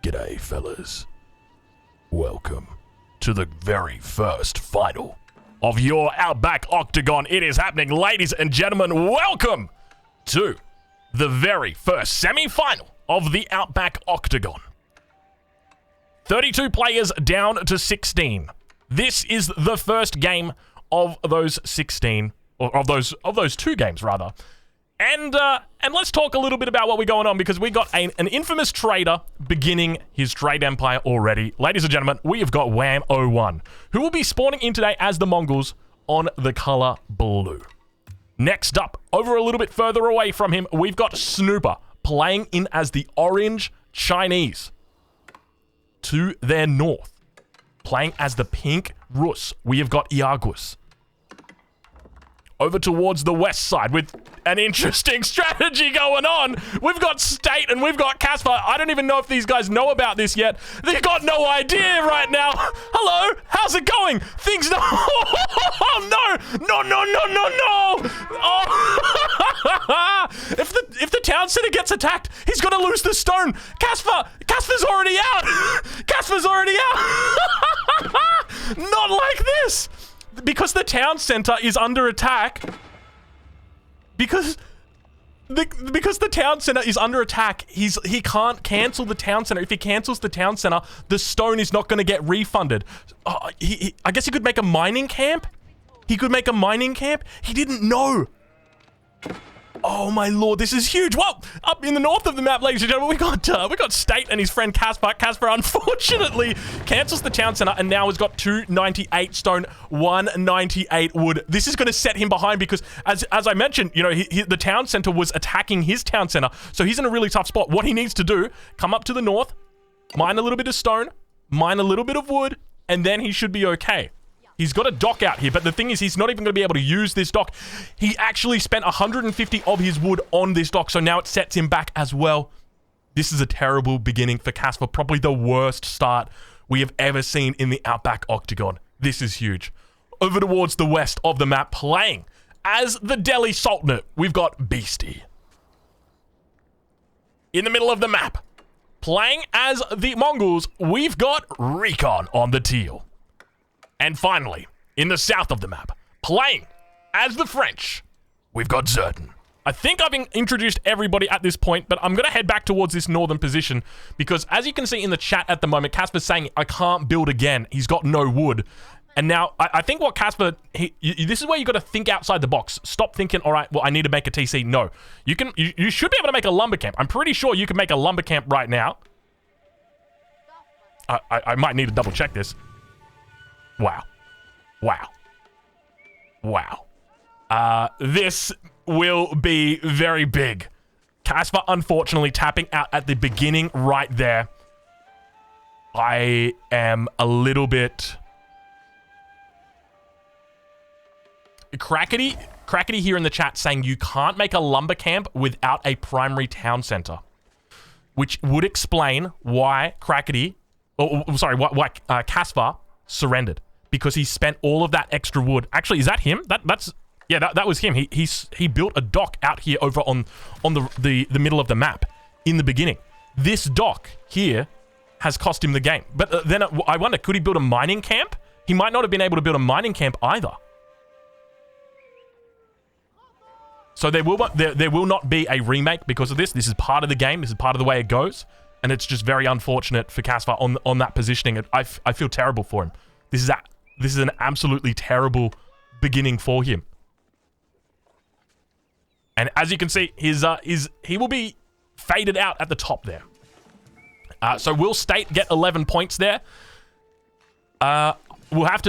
G'day, fellas. Welcome to the very first final of your Outback Octagon. It is happening, ladies and gentlemen. Welcome to the very first semi-final of the Outback Octagon. 32 players down to 16. This is the first game of those 16, or of those two games rather. And let's talk a little bit about what we're going on, because we got an infamous trader beginning his trade empire already. Ladies and gentlemen, we have got Wham01, who will be spawning in today as the Mongols on the color blue. Next up, over a little bit further away from him, we've got Snooper playing in as the orange Chinese. To their north, playing as the pink Rus, we have got Iagus. Over towards the west side with an interesting strategy going on. We've got State and we've got Casper. I don't even know if these guys know about this yet. They've got no idea right now. Hello, how's it going? Things no. Oh, no. Oh. If the town center gets attacked, he's gonna lose the stone. Casper's already out. Casper's already out. Not like this. Because the town center is under attack. Because the town center is under attack, he can't cancel the town center. If he cancels the town center, the stone is not going to get refunded. I guess he could make a mining camp. He didn't know. Oh my lord, this is huge. Well, up in the north of the map, ladies and gentlemen, we got State and his friend Casper. Casper unfortunately cancels the town center and now has got 298 stone, 198 wood. This is going to set him behind because, as I mentioned, you know, the town center was attacking his town center, so he's in a really tough spot. What he needs to do, come up to the north, mine a little bit of stone, mine a little bit of wood, and then he should be okay. He's got a dock out here, but the thing is, he's not even going to be able to use this dock. He actually spent 150 of his wood on this dock, so now it sets him back as well. This is a terrible beginning for Casper, probably the worst start we have ever seen in the Outback Octagon. This is huge. Over towards the west of the map, playing as the Delhi Sultanate, we've got Beastie. In the middle of the map, playing as the Mongols, we've got Recon on the teal. And finally, in the south of the map, playing as the French, we've got Zerton. I think I've introduced everybody at this point, but I'm going to head back towards this northern position because, as you can see in the chat at the moment, Casper's saying, I can't build again. He's got no wood. And now, I think what Casper, this is where you got to think outside the box. Stop thinking, all right, well, I need to make a TC. No. You should be able to make a lumber camp. I'm pretty sure you can make a lumber camp right now. I might need to double check this. Wow. This will be very big. Casper, unfortunately, tapping out at the beginning right there. I am a little bit... Crackety here in the chat saying you can't make a lumber camp without a primary town center. Which would explain why why Casper surrendered. Because he spent all of that extra wood. Actually, is that him? That was him. He built a dock out here over on the middle of the map in the beginning. This dock here has cost him the game. But then I wonder, could he build a mining camp? He might not have been able to build a mining camp either. So there will not be a remake because of this. This is part of the game. This is part of the way it goes. And it's just very unfortunate for Casper on that positioning. I feel terrible for him. This is an absolutely terrible beginning for him. And as you can see, he will be faded out at the top there. So will State get 11 points there? That will have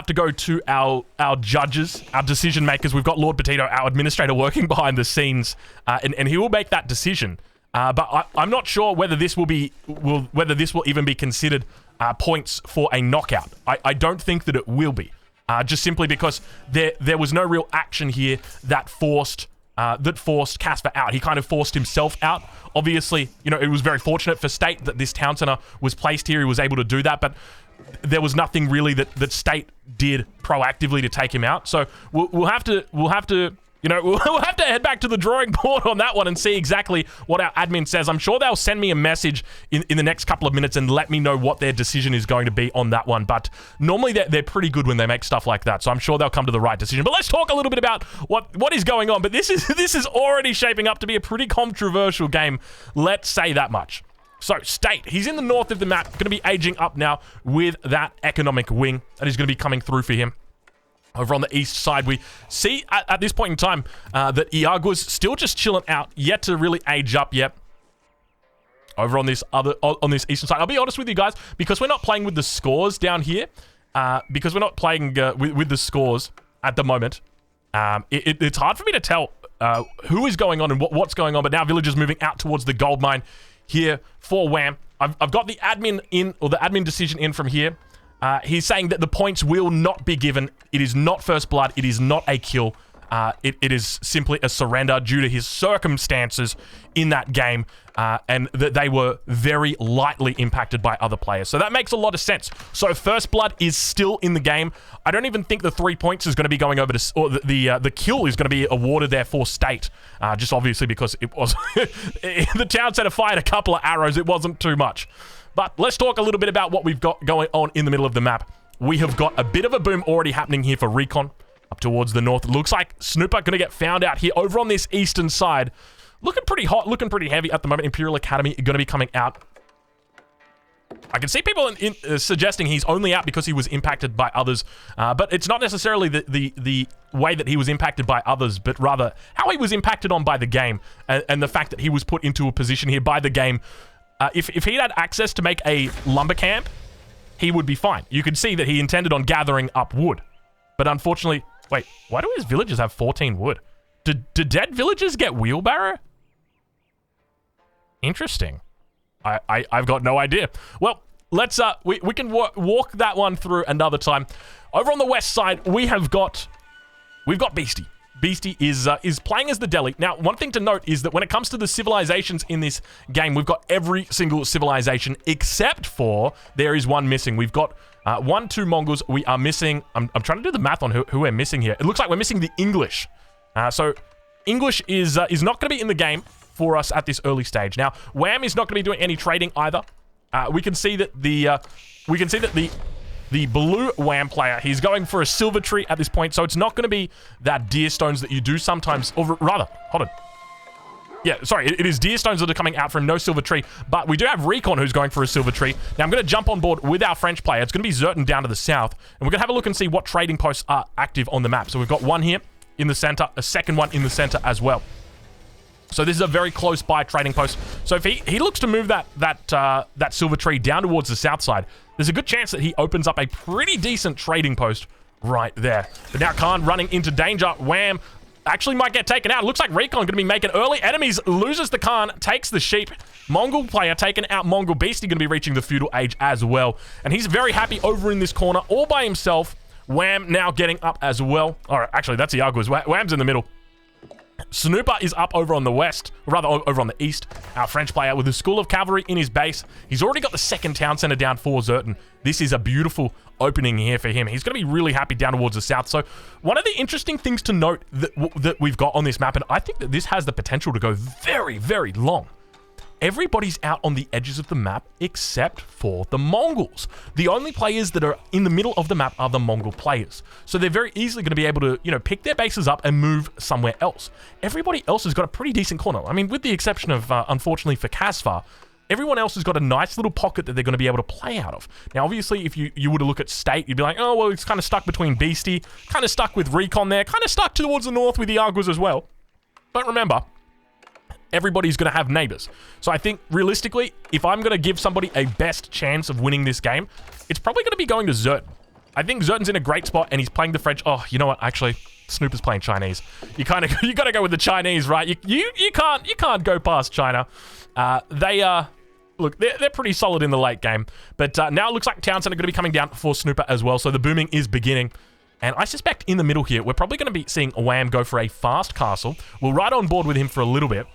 to go to our judges, our decision makers. We've got Lord Petito, our administrator, working behind the scenes, and he will make that decision. But I'm not sure whether this will even be considered points for a knockout. I don't think that it will be. Just simply because there was no real action here that forced Casper out. He kind of forced himself out. Obviously, you know, it was very fortunate for State that this town center was placed here. He was able to do that, but there was nothing really that State did proactively to take him out. So we'll have to You know, we'll have to head back to the drawing board on that one and see exactly what our admin says. I'm sure they'll send me a message in the next couple of minutes and let me know what their decision is going to be on that one. But normally they're pretty good when they make stuff like that, so I'm sure they'll come to the right decision. But let's talk a little bit about what is going on. But this is already shaping up to be a pretty controversial game. Let's say that much. So, State, he's in the north of the map, going to be aging up now with that economic wing that is going to be coming through for him. Over on the east side, we see at this point in time that Iago's still just chilling out, yet to really age up yet. Over on this eastern side, I'll be honest with you guys, because we're not playing with the scores down here, because we're not playing with the scores at the moment, it's hard for me to tell who is going on and what's going on. But now villagers moving out towards the gold mine here for Wham. I've got the admin in, or the admin decision in from here. He's saying that the points will not be given. It is not first blood. It is not a kill. It is simply a surrender due to his circumstances in that game, and that they were very lightly impacted by other players. So that makes a lot of sense. So first blood is still in the game. I don't even think the 3 points is going to be going over to, or the kill is going to be awarded there for State. Just obviously because it was the town center fired a couple of arrows. It wasn't too much. But let's talk a little bit about what we've got going on in the middle of the map. We have got a bit of a boom already happening here for Recon up towards the north. It looks like Snooper going to get found out here over on this eastern side. Looking pretty hot, looking pretty heavy at the moment. Imperial Academy going to be coming out. I can see people suggesting he's only out because he was impacted by others, but it's not necessarily the way that he was impacted by others, but rather how he was impacted on by the game, and the fact that he was put into a position here by the game. If he had access to make a lumber camp, he would be fine. You could see that he intended on gathering up wood. But unfortunately... Wait, why do his villagers have 14 wood? Do dead villagers get wheelbarrow? Interesting. I've got no idea. Well, let's... we can walk that one through another time. Over on the west side, we've got Beastie. Beastie is playing as the deli. Now, one thing to note is that when it comes to the civilizations in this game, we've got every single civilization except for there is one missing. We've got 2 Mongols. We are missing... I'm trying to do the math on who we're missing here. It looks like we're missing the English. So English is not going to be in the game for us at this early stage. Now, Wham is not going to be doing any trading either. We can see that the blue Wham player, he's going for a silver tree at this point, so it's not going to be that deer stones that you do sometimes, or rather, hold on. Yeah, sorry, it is deer stones that are coming out from no silver tree, but we do have Recon who's going for a silver tree. Now, I'm going to jump on board with our French player. It's going to be Zerton down to the south, and we're going to have a look and see what trading posts are active on the map. So we've got one here in the center, a second one in the center as well. So this is a very close by trading post. So if he looks to move that silver tree down towards the south side, there's a good chance that he opens up a pretty decent trading post right there. But now Khan running into danger. Wham actually might get taken out. Looks like Recon going to be making early enemies. Loses the Khan, takes the sheep. Mongol player taken out. Mongol Beastie going to be reaching the feudal age as well. And he's very happy over in this corner all by himself. Wham now getting up as well. All right, actually that's Iago's. Wham's in the middle. Snooper is up over on the west, or rather over on the east. Our French player with the School of Cavalry in his base. He's already got the second town center down for Zerton. This is a beautiful opening here for him. He's going to be really happy down towards the south. So one of the interesting things to note that we've got on this map, and I think that this has the potential to go very, very long. Everybody's out on the edges of the map except for the Mongols. The only players that are in the middle of the map are the Mongol players. So they're very easily going to be able to, you know, pick their bases up and move somewhere else. Everybody else has got a pretty decent corner. I mean, with the exception of, unfortunately for Casfar, everyone else has got a nice little pocket that they're going to be able to play out of. Now, obviously, if you were to look at State, you'd be like, oh, well, it's kind of stuck between Beastie, kind of stuck with Recon there, kind of stuck towards the north with the Argus as well. But remember, everybody's going to have neighbors. So I think, realistically, if I'm going to give somebody a best chance of winning this game, it's probably going to be going to Zerton. I think Zerton's in a great spot, and he's playing the French. Oh, you know what? Actually, Snooper's playing Chinese. You got to go with the Chinese, right? You can't go past China. Look, they're pretty solid in the late game. But now it looks like town center going to be coming down for Snooper as well. So the booming is beginning. And I suspect in the middle here, we're probably going to be seeing Wham go for a fast castle. We'll ride on board with him for a little bit.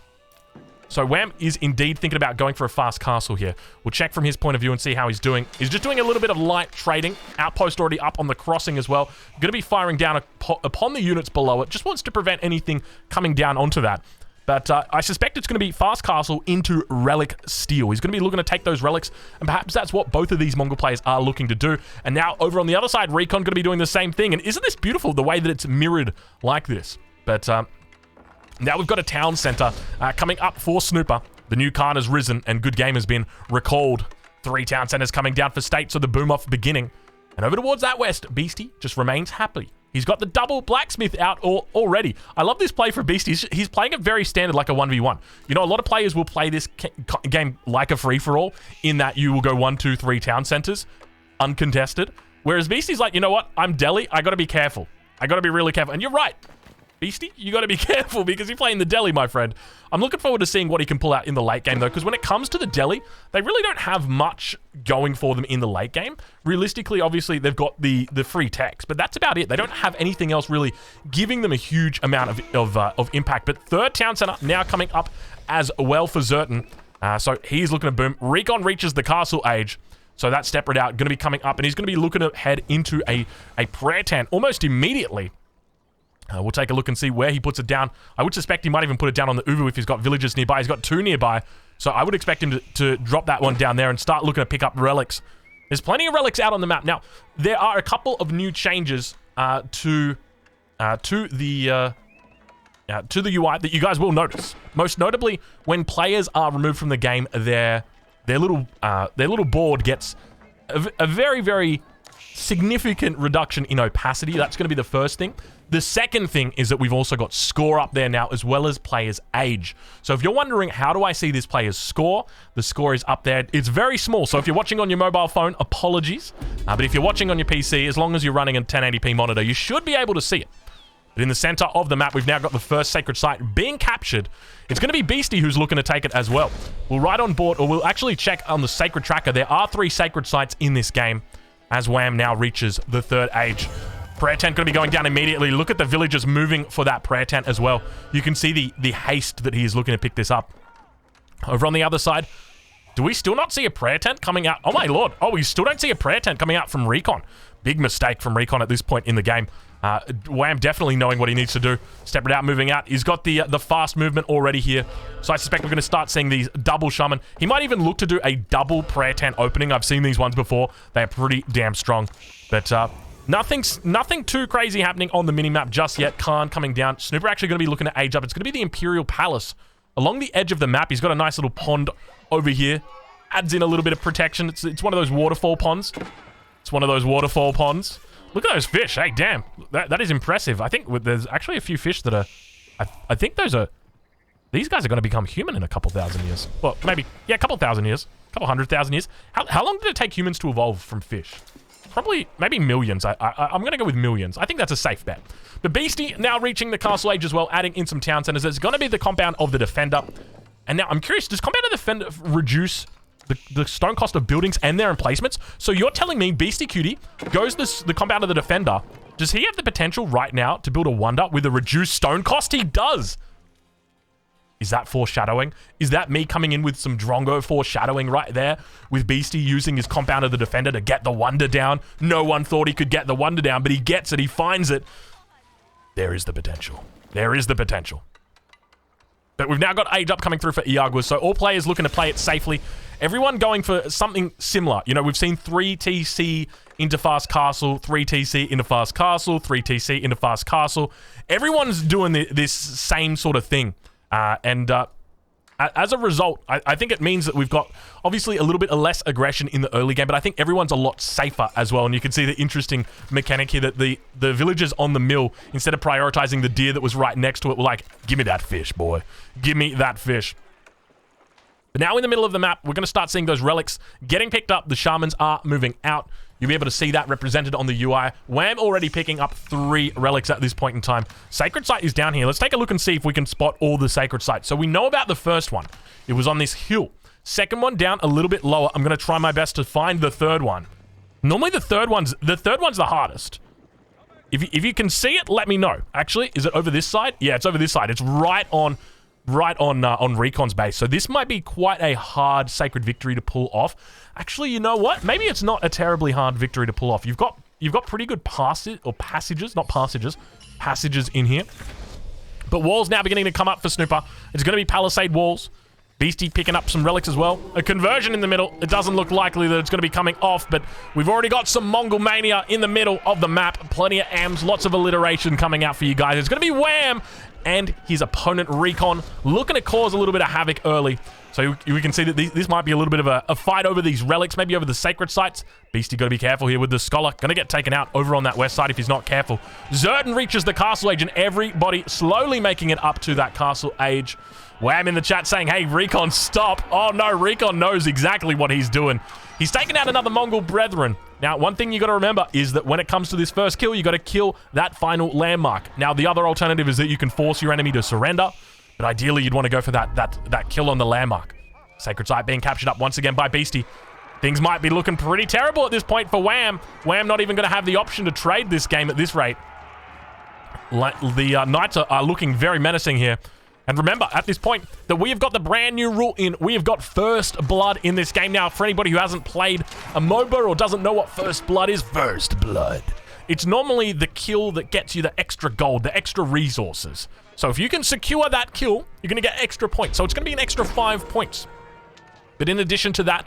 So Wham is indeed thinking about going for a fast castle here. We'll check from his point of view and see how he's doing. He's just doing a little bit of light trading. Outpost already up on the crossing as well. Going to be firing down upon the units below it. Just wants to prevent anything coming down onto that. But I suspect it's going to be fast castle into relic steel. He's going to be looking to take those relics, and perhaps that's what both of these Mongol players are looking to do. And now over on the other side, Recon going to be doing the same thing. And isn't this beautiful, the way that it's mirrored like this? But now we've got a town center coming up for Snooper. The new Khan has risen, and Good Game has been recalled. 3 town centers coming down for state, so the boom-off beginning. And over towards that west, Beastie just remains happy. He's got the double blacksmith out already. I love this play for Beastie. He's playing it very standard, like a 1v1. You know, a lot of players will play this game like a free-for-all, in that you will go 1, 2, 3 town centers, uncontested. Whereas Beastie's like, you know what? I'm Delhi. I got to be careful. I got to be really careful. And you're right. Beastie, you got to be careful because you're playing the Delhi, my friend. I'm looking forward to seeing what he can pull out in the late game, though, because when it comes to the Delhi, they really don't have much going for them in the late game. Realistically, obviously, they've got the free techs, but that's about it. They don't have anything else really giving them a huge amount of impact. But third town center now coming up as well for Zerton. So he's looking to boom. Recon reaches the castle age. So that step right out going to be coming up, and he's going to be looking to head into a prayer tent almost immediately. We'll take a look and see where he puts it down. I would suspect he might even put it down on the Uvu if he's got villagers nearby. He's got 2 nearby, so I would expect him to drop that one down there and start looking to pick up relics. There's plenty of relics out on the map. Now, there are a couple of new changes to the UI that you guys will notice. Most notably, when players are removed from the game, their little board gets a very, very significant reduction in opacity. That's going to be the first thing. The second thing is that we've also got score up there now, as well as players' age. So if you're wondering, how do I see this player's score? The score is up there. It's very small, so if you're watching on your mobile phone, apologies. But if you're watching on your PC, as long as you're running a 1080p monitor, you should be able to see it. But in the center of the map, we've now got the first sacred site being captured. It's going to be Beastie who's looking to take it as well. We'll ride on board, or we'll actually check on the sacred tracker. There are 3 sacred sites in this game, as Wham now reaches the 3rd age. Prayer tent going to be going down immediately. Look at the villagers moving for that prayer tent as well. You can see the haste that he is looking to pick this up. Over on the other side, do we still not see a prayer tent coming out? Oh my lord. Oh, we still don't see a prayer tent coming out from Recon. Big mistake from Recon at this point in the game. Wham definitely knowing what he needs to do. Step it out, moving out. He's got the fast movement already here. So I suspect we're going to start seeing these double shaman. He might even look to do a double prayer tent opening. I've seen these ones before. They are pretty damn strong. But nothing too crazy happening on the minimap just yet. Khan coming down. Snooper actually going to be looking to age up. It's going to be the Imperial Palace. Along the edge of the map, he's got a nice little pond over here. Adds in a little bit of protection. It's one of those waterfall ponds. It's one of those waterfall ponds. Look at those fish. Hey, damn. That is impressive. I think there's actually a few fish that are... I think these guys are going to become human in a couple thousand years. Well, maybe... Yeah, a couple thousand years. A couple 100,000 years. How long did it take humans to evolve from fish? Probably, maybe millions. I'm going to go with millions. I think that's a safe bet. The Beastie now reaching the castle age as well, adding in some town centers. It's going to be the compound of the Defender. And now I'm curious, does compound of the Defender reduce the stone cost of buildings and their emplacements? So you're telling me Beastie Cutie goes the compound of the Defender. Does he have the potential right now to build a wonder with a reduced stone cost? He does. Is that foreshadowing? Is that me coming in with some Drongo foreshadowing right there? With Beastie using his compound of the Defender to get the wonder down. No one thought he could get the wonder down, but he gets it. He finds it. There is the potential. There is the potential. But we've now got age up coming through for Iaguas, so all players looking to play it safely. Everyone going for something similar. You know, we've seen 3 TC into Fast Castle, 3 TC into Fast Castle, 3 TC into Fast Castle. Everyone's doing this same sort of thing. As a result, I think it means that we've got obviously a little bit less aggression in the early game, but I think everyone's a lot safer as well. And you can see the interesting mechanic here that the villagers on the mill, instead of prioritizing the deer that was right next to it, were like, give me that fish, boy. Give me that fish. But now in the middle of the map, we're going to start seeing those relics getting picked up. The shamans are moving out. You'll be able to see that represented on the UI. Wham already picking up 3 relics at this point in time. Sacred Site is down here. Let's take a look and see if we can spot all the Sacred Sites. So we know about the first one. It was on this hill. Second one down a little bit lower. I'm going to try my best to find the third one. Normally the third one's the hardest. If you can see it, let me know. Actually, is it over this side? Yeah, it's over this side. It's right on right on Recon's base. So this might be quite a hard Sacred victory to pull off. Actually, you know what? Maybe it's not a terribly hard victory to pull off. You've got pretty good passages in here. But walls now beginning to come up for Snooper. It's going to be Palisade walls. Beastie picking up some relics as well. A conversion in the middle. It doesn't look likely that it's going to be coming off, but we've already got some Mongol Mania in the middle of the map. Plenty of AMs, lots of alliteration coming out for you guys. It's going to be Wham and his opponent Recon looking to cause a little bit of havoc early. So we can see that this might be a little bit of a fight over these relics, maybe over the sacred sites. Beastie got to be careful here with the Scholar. Going to get taken out over on that west side if he's not careful. Zerton reaches the Castle Age, and everybody slowly making it up to that Castle Age. Wham in the chat saying, hey, Recon, stop. Oh, no, Recon knows exactly what he's doing. He's taken out another Mongol Brethren. Now, one thing you got to remember is that when it comes to this first kill, you got to kill that final landmark. Now, the other alternative is that you can force your enemy to surrender, but ideally, you'd want to go for that kill on the landmark. Sacred Site being captured up once again by Beastie. Things might be looking pretty terrible at this point for Wham. Wham not even going to have the option to trade this game at this rate. The Knights are looking very menacing here. And remember, at this point, that we have got the brand new rule in. We have got First Blood in this game now. For anybody who hasn't played a MOBA or doesn't know what First Blood is, First Blood. It's normally the kill that gets you the extra gold, the extra resources. So if you can secure that kill, you're going to get extra points. So it's going to be an extra 5 points. But in addition to that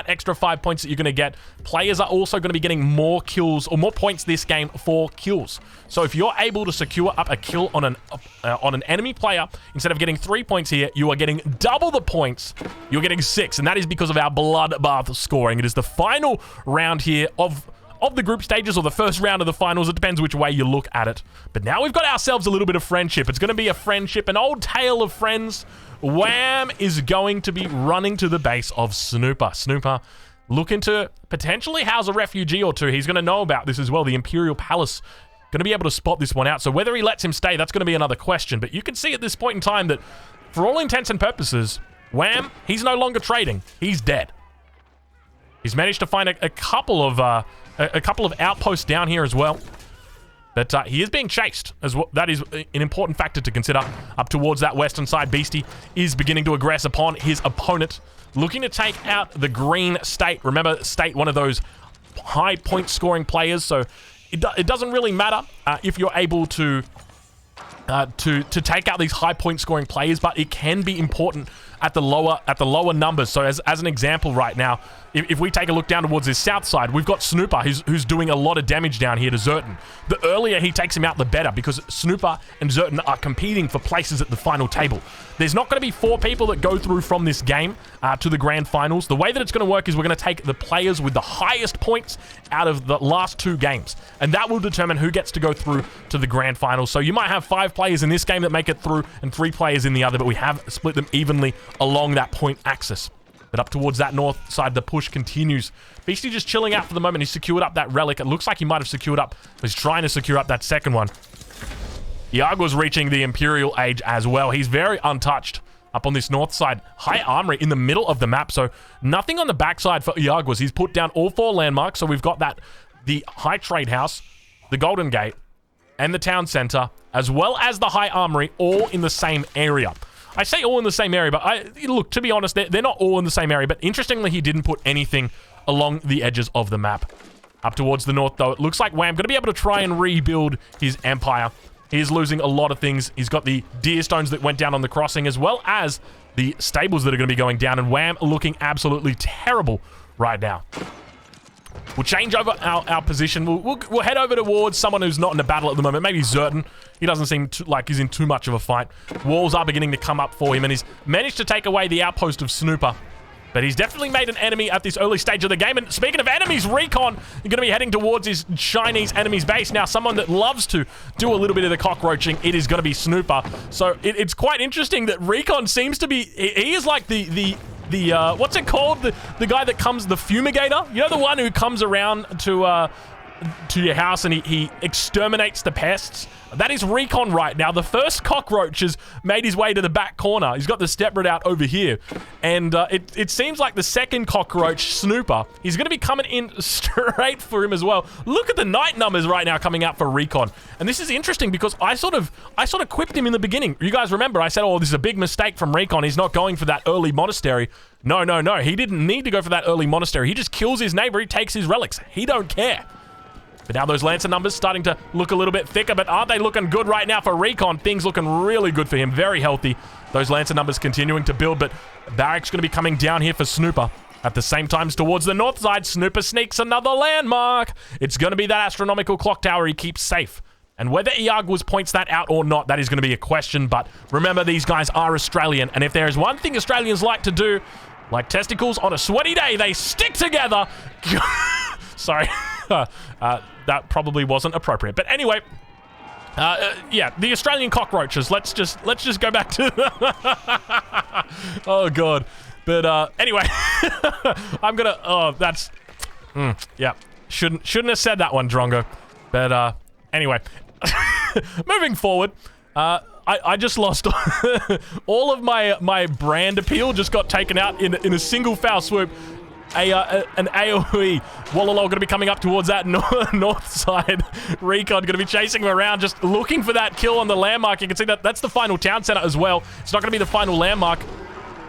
extra 5 points that you're going to get, players are also going to be getting more kills or more points this game for kills. So if you're able to secure up a kill on an enemy player, instead of getting 3 points here, you are getting double the points. You're getting 6, and that is because of our bloodbath scoring. It is the final round here of the group stages, or the first round of the finals. It depends which way you look at it. But now we've got ourselves a little bit of friendship. It's going to be a friendship, an old tale of friends. Wham is going to be running to the base of Snooper. Snooper looking to potentially house a refugee or two. He's going to know about this as well. The Imperial Palace going to be able to spot this one out. So whether he lets him stay, that's going to be another question. But you can see at this point in time that for all intents and purposes, Wham, he's no longer trading. He's dead. He's managed to find a couple of outposts down here as well. But he is being chased as well. That is an important factor to consider. Up towards that western side, Beastie is beginning to aggress upon his opponent, looking to take out the green State. Remember, State, one of those high point scoring players, so it doesn't really matter if you're able to take out these high point scoring players, but it can be important at the lower numbers. So as an example right now, if we take a look down towards this south side, we've got Snooper who's doing a lot of damage down here to Zerton. The earlier he takes him out, the better, because Snooper and Zerton are competing for places at the final table. There's not going to be 4 people that go through from this game to the grand finals. The way that it's going to work is we're going to take the players with the highest points out of the last 2 games, and that will determine who gets to go through to the grand finals. So you might have 5 players in this game that make it through and 3 players in the other, but we have split them evenly along that point axis. But up towards that north side, the push continues. Beastie just chilling out for the moment. He's secured up that relic. It looks like he might have secured up. He's trying to secure up that second one. Iago's reaching the Imperial Age as well. He's very untouched up on this north side. High armory in the middle of the map, so nothing on the backside for Iago's. He's put down all 4 landmarks, so we've got the High Trade House, the Golden Gate, and the Town Center, as well as the High Armory, all in the same area. I say all in the same area, but look, to be honest, they're not all in the same area, but interestingly, he didn't put anything along the edges of the map. Up towards the north, though, it looks like Wham going to be able to try and rebuild his empire. He is losing a lot of things. He's got the deer stones that went down on the crossing, as well as the stables that are going to be going down, and Wham looking absolutely terrible right now. We'll change over our position. We'll head over towards someone who's not in a battle at the moment. Maybe Zerton. He doesn't seem like he's in too much of a fight. Walls are beginning to come up for him, and he's managed to take away the outpost of Snooper. But he's definitely made an enemy at this early stage of the game. And speaking of enemies, Recon, you're going to be heading towards his Chinese enemy's base. Now, someone that loves to do a little bit of the cockroaching, it is going to be Snooper. So it's quite interesting that Recon seems to be... He is like the what's it called? The guy that comes... The fumigator? You know, the one who comes around to to your house and he exterminates the pests. That is Recon right now. The first cockroach has made his way to the back corner. He's got the step red out over here. And it seems like the second cockroach, Snooper, he's going to be coming in straight for him as well. Look at the night numbers right now coming out for Recon. And this is interesting because I sort of quipped him in the beginning. You guys remember I said, oh, this is a big mistake from Recon. He's not going for that early monastery. No. He didn't need to go for that early monastery. He just kills his neighbor. He takes his relics. He don't care. But now those Lancer numbers starting to look a little bit thicker, but aren't they looking good right now for Recon? Things looking really good for him. Very healthy. Those Lancer numbers continuing to build, but Barrack's going to be coming down here for Snooper. At the same time, towards the north side, Snooper sneaks another landmark. It's going to be that astronomical clock tower he keeps safe. And whether Iaguas points that out or not, that is going to be a question. But remember, these guys are Australian. And if there is one thing Australians like to do, like testicles on a sweaty day, they stick together. Sorry. That probably wasn't appropriate. But anyway, yeah, the Australian cockroaches. Let's just go back to... Oh, God. But anyway, I'm going to... Oh, that's... yeah. Shouldn't have said that one, Drongo. But anyway, moving forward, I just lost all of my brand appeal. Just got taken out in a single foul swoop. An AoE. Wallalol going to be coming up towards that north side. Recon going to be chasing him around, just looking for that kill on the landmark. You can see that's the final town center as well. It's not going to be the final landmark.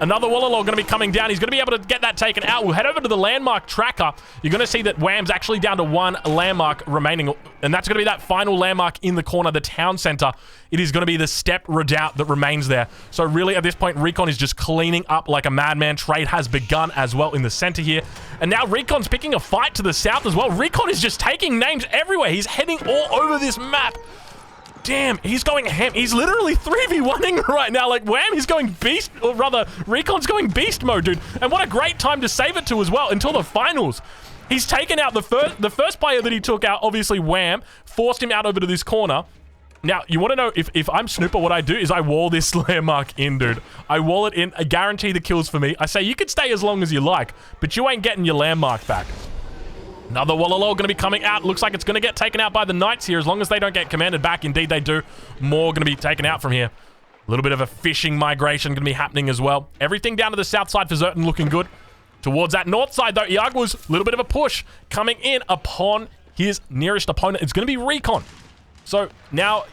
Another Wallalol going to be coming down. He's going to be able to get that taken out. We'll head over to the landmark tracker. You're going to see that Wham's actually down to one landmark remaining, and that's going to be that final landmark in the corner, the town center. It is going to be the step redoubt that remains there. So really, at this point, Recon is just cleaning up like a madman. Trade has begun as well in the center here. And now Recon's picking a fight to the south as well. Recon is just taking names everywhere. He's heading all over this map. Damn, he's going ham. He's literally 3v1ing right now. Like, Wham, he's going beast, or rather, Recon's going beast mode, dude. And what a great time to save it to as well, until the finals. He's taken out the first player that he took out, obviously Wham, forced him out over to this corner. Now, you want to know, if I'm Snooper, what I do is I wall this landmark in, dude. I wall it in. I guarantee the kills for me. I say, you can stay as long as you like, but you ain't getting your landmark back. Another Wallalol going to be coming out. Looks like it's going to get taken out by the Knights here, as long as they don't get commanded back. Indeed, they do. More going to be taken out from here. A little bit of a fishing migration going to be happening as well. Everything down to the south side for Zerton looking good. Towards that north side, though, Iagua's a little bit of a push coming in upon his nearest opponent. It's going to be Recon. So now,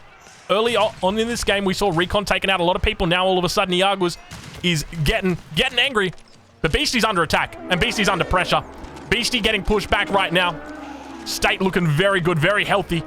early on in this game, we saw Recon taking out a lot of people. Now, all of a sudden, Iagua's is getting angry. But Beastie's under attack, and Beastie's under pressure. Beastie getting pushed back right now. State looking very good, very healthy.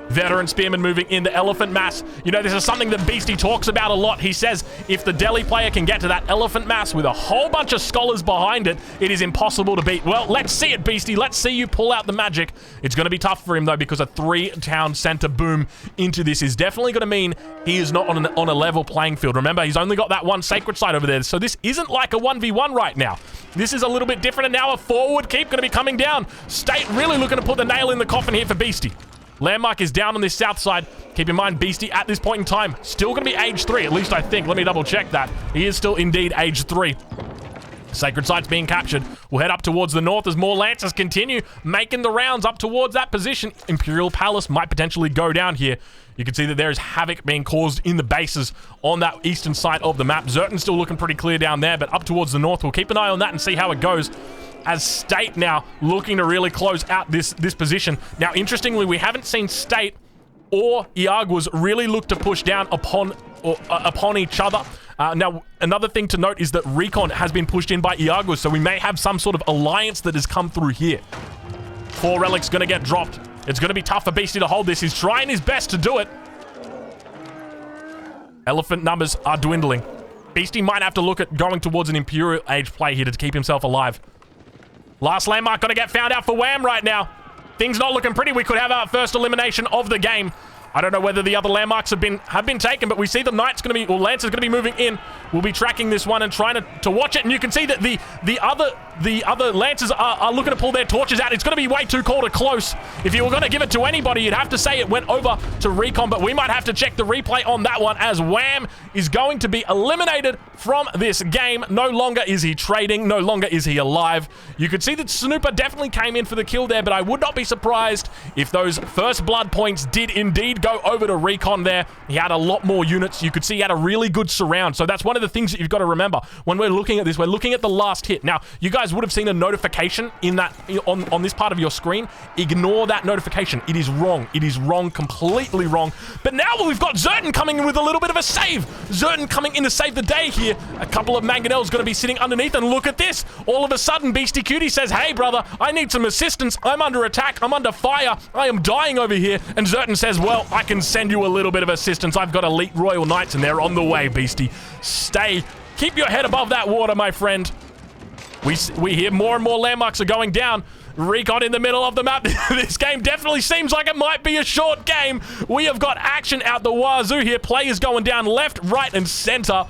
Veteran Spearman moving in. The Elephant Mass. You know, this is something that Beastie talks about a lot. He says if the Delhi player can get to that Elephant Mass with a whole bunch of scholars behind it, it is impossible to beat. Well, let's see it, Beastie. Let's see you pull out the magic. It's going to be tough for him, though, because a 3-town center boom into this is definitely going to mean he is not on a level playing field. Remember, he's only got that one sacred site over there, so this isn't like a 1v1 right now. This is a little bit different, and now a forward keep going to be coming down. State really looking to put the nail in the coffin here for Beastie. Landmark is down on this south side. Keep in mind, Beastie at this point in time, still going to be age 3, at least I think. Let me double check that. He is still indeed age 3. Sacred Site's being captured. We'll head up towards the north as more Lancers continue making the rounds up towards that position. Imperial Palace might potentially go down here. You can see that there is havoc being caused in the bases on that eastern side of the map. Zerton's still looking pretty clear down there, but up towards the north, we'll keep an eye on that and see how it goes. As State now looking to really close out this position. Now, interestingly, we haven't seen State or Iaguas really look to push down upon each other. Now, another thing to note is that Recon has been pushed in by Iaguas, so we may have some sort of alliance that has come through here. 4 relics going to get dropped. It's going to be tough for Beastie to hold this. He's trying his best to do it. Elephant numbers are dwindling. Beastie might have to look at going towards an Imperial Age play here to keep himself alive. Last landmark going to get found out for Wham right now. Things not looking pretty. We could have our first elimination of the game. I don't know whether the other landmarks have been taken, but we see the Knight's going to be, or Lancer's going to be moving in. We'll be tracking this one and trying to watch it, and you can see that the other Lancers are looking to pull their torches out. It's going to be way too cold or close. If you were going to give it to anybody, you'd have to say it went over to Recon, but we might have to check the replay on that one, as Wham is going to be eliminated from this game. No longer is he trading. No longer is he alive. You could see that Snooper definitely came in for the kill there, but I would not be surprised if those first blood points did indeed go over to Recon there. He had a lot more units. You could see he had a really good surround. So that's one of the things that you've got to remember when we're looking at this. We're looking at the last hit. Now, you guys would have seen a notification in that on this part of your screen. Ignore that notification. It is wrong. It is wrong, completely wrong. But now we've got Zerton coming in with a little bit of a save. Zerton coming in to save the day here. A couple of Mangonels going to be sitting underneath, and look at this. All of a sudden, Beastie Cutie says, hey, brother, I need some assistance. I'm under attack. I'm under fire. I am dying over here. And Zerton says, well, I can send you a little bit of assistance. I've got elite Royal Knights, and they're on the way, Beastie. Stay. Keep your head above that water, my friend. We hear more and more landmarks are going down. Recon in the middle of the map. This game definitely seems like it might be a short game. We have got action out the wazoo here. Players going down left, right, and center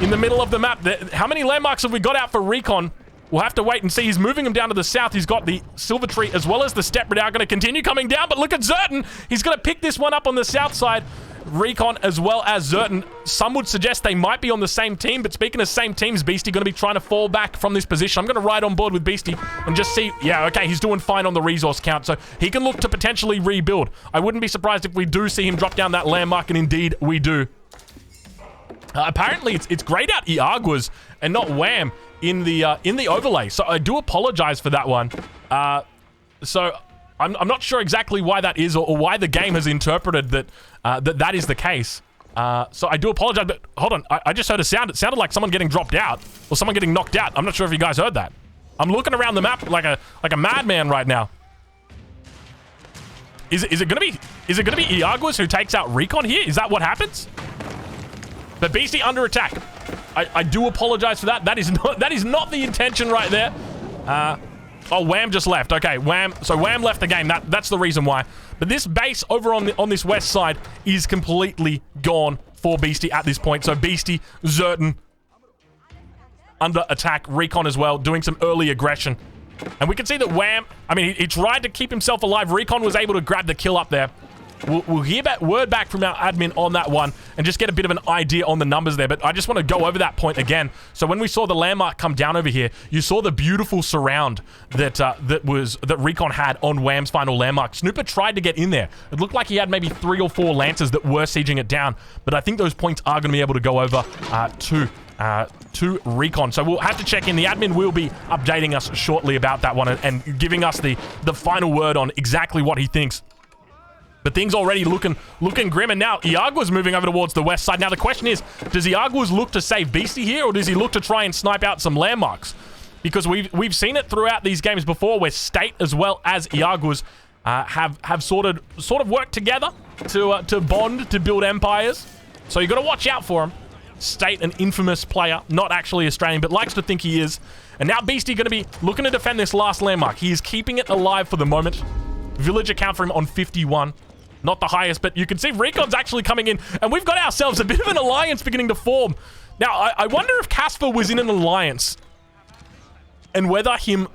in the middle of the map. How many landmarks have we got out for Recon? We'll have to wait and see. He's moving them down to the south. He's got the Silver Tree as well as the Step Redoubt going to continue coming down, but look at Zerton. He's going to pick this one up on the south side. Recon as well as Zerton. Some would suggest they might be on the same team, but speaking of same teams, Beastie going to be trying to fall back from this position. I'm going to ride on board with Beastie and just see. Yeah, okay, he's doing fine on the resource count, so he can look to potentially rebuild. I wouldn't be surprised if we do see him drop down that landmark, and indeed we do. Apparently, it's grayed out Iaguas and not Wham in the overlay, so I do apologize for that one. So I'm not sure exactly why that is, or why the game has interpreted that that is the case. So I do apologize, but hold on. I just heard a sound. It sounded like someone getting dropped out or someone getting knocked out. I'm not sure if you guys heard that. I'm looking around the map like a madman right now. Is it gonna be Iaguas who takes out Recon here? Is that what happens? But Beastie under attack. I do apologize for that. That is not the intention right there. Oh, Wham just left. Okay, Wham. So Wham left the game. That's the reason why. But this base over on this west side is completely gone for Beastie at this point. So Beastie, Zerton, under attack, Recon as well, doing some early aggression. And we can see that Wham, I mean, he tried to keep himself alive. Recon was able to grab the kill up there. We'll hear that word back from our admin on that one and just get a bit of an idea on the numbers there. But I just want to go over that point again. So when we saw the landmark come down over here, you saw the beautiful surround that Recon had on Wham's final landmark. Snooper tried to get in there. It looked like he had maybe 3 or 4 Lancers that were sieging it down. But I think those points are going to be able to go over to Recon. So we'll have to check in. The admin will be updating us shortly about that one and giving us the final word on exactly what he thinks. But things already looking grim, and now Iagua's moving over towards the west side. Now the question is, does Iagua's look to save Beastie here, or does he look to try and snipe out some landmarks? Because we've seen it throughout these games before, where State as well as Iagua's have sort of worked together to bond, to build empires. So you got to watch out for him. State, an infamous player, not actually Australian, but likes to think he is. And now Beastie going to be looking to defend this last landmark. He is keeping it alive for the moment. Village account for him on 51. Not the highest, but you can see Recon's actually coming in, and we've got ourselves a bit of an alliance beginning to form. Now, I wonder if Casper was in an alliance, and whether him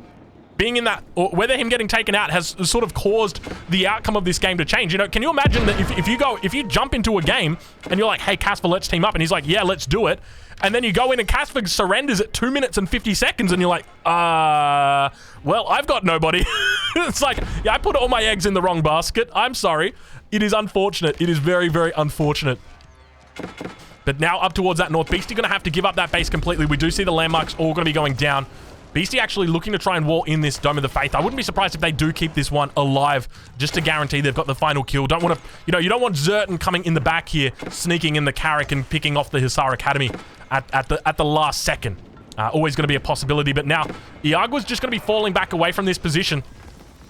being in that, or whether him getting taken out has sort of caused the outcome of this game to change. You know, can you imagine that if you jump into a game, and you're like, hey, Casper, let's team up, and he's like, yeah, let's do it, and then you go in and Casper surrenders at 2 minutes and 50 seconds, and you're like, well, I've got nobody. It's like, yeah, I put all my eggs in the wrong basket. I'm sorry. It is unfortunate. It is very, very unfortunate. But now up towards that north, Beastie going to have to give up that base completely. We do see the landmarks all going to be going down. Beastie actually looking to try and wall in this Dome of the Faith. I wouldn't be surprised if they do keep this one alive, just to guarantee they've got the final kill. Don't want to, you don't want Zerton coming in the back here, sneaking in the Carrack and picking off the Hussar Academy at the last second. Always going to be a possibility, but now Iagua's just going to be falling back away from this position.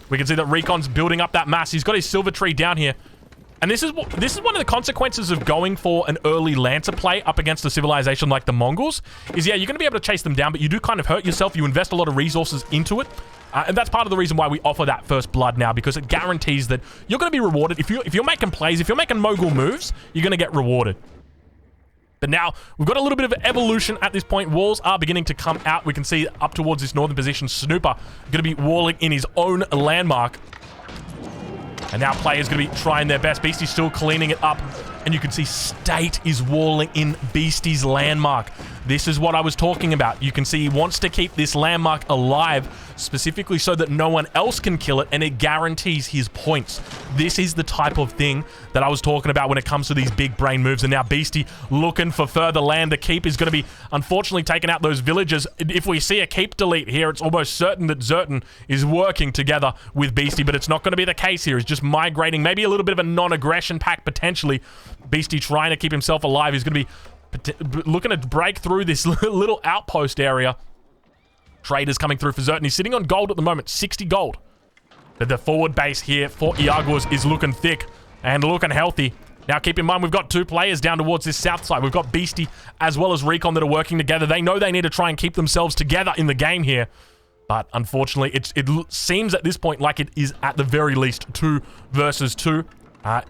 We can see that Recon's building up that mass. He's got his Silver Tree down here. And this is one of the consequences of going for an early Lancer play up against a civilization like the Mongols, is, yeah, you're going to be able to chase them down, but you do kind of hurt yourself. You invest a lot of resources into it. And that's part of the reason why we offer that first blood now, because it guarantees that you're going to be rewarded. If you're making plays, if you're making mogul moves, you're going to get rewarded. But now, we've got a little bit of evolution at this point. Walls are beginning to come out. We can see up towards this northern position, Snooper going to be walling in his own landmark. And now players going to be trying their best. Beastie's still cleaning it up. And you can see State is walling in Beastie's landmark. This is what I was talking about. You can see he wants to keep this landmark alive, specifically so that no one else can kill it, and it guarantees his points. This is the type of thing that I was talking about when it comes to these big brain moves. And now Beastie looking for further land to keep is going to be, unfortunately, taking out those villagers. If we see a keep delete here, it's almost certain that Zerton is working together with Beastie, but it's not going to be the case here. He's just migrating, maybe a little bit of a non-aggression pack, potentially. Beastie trying to keep himself alive. He's going to be looking to break through this little outpost area. Traders coming through for Zerton. He's sitting on gold at the moment, 60 gold. But the forward base here for Iaguas is looking thick and looking healthy. Now, keep in mind, we've got two players down towards this south side. We've got Beastie as well as Recon that are working together. They know they need to try and keep themselves together in the game here. But unfortunately, it seems at this point like it is at the very least 2 versus 2.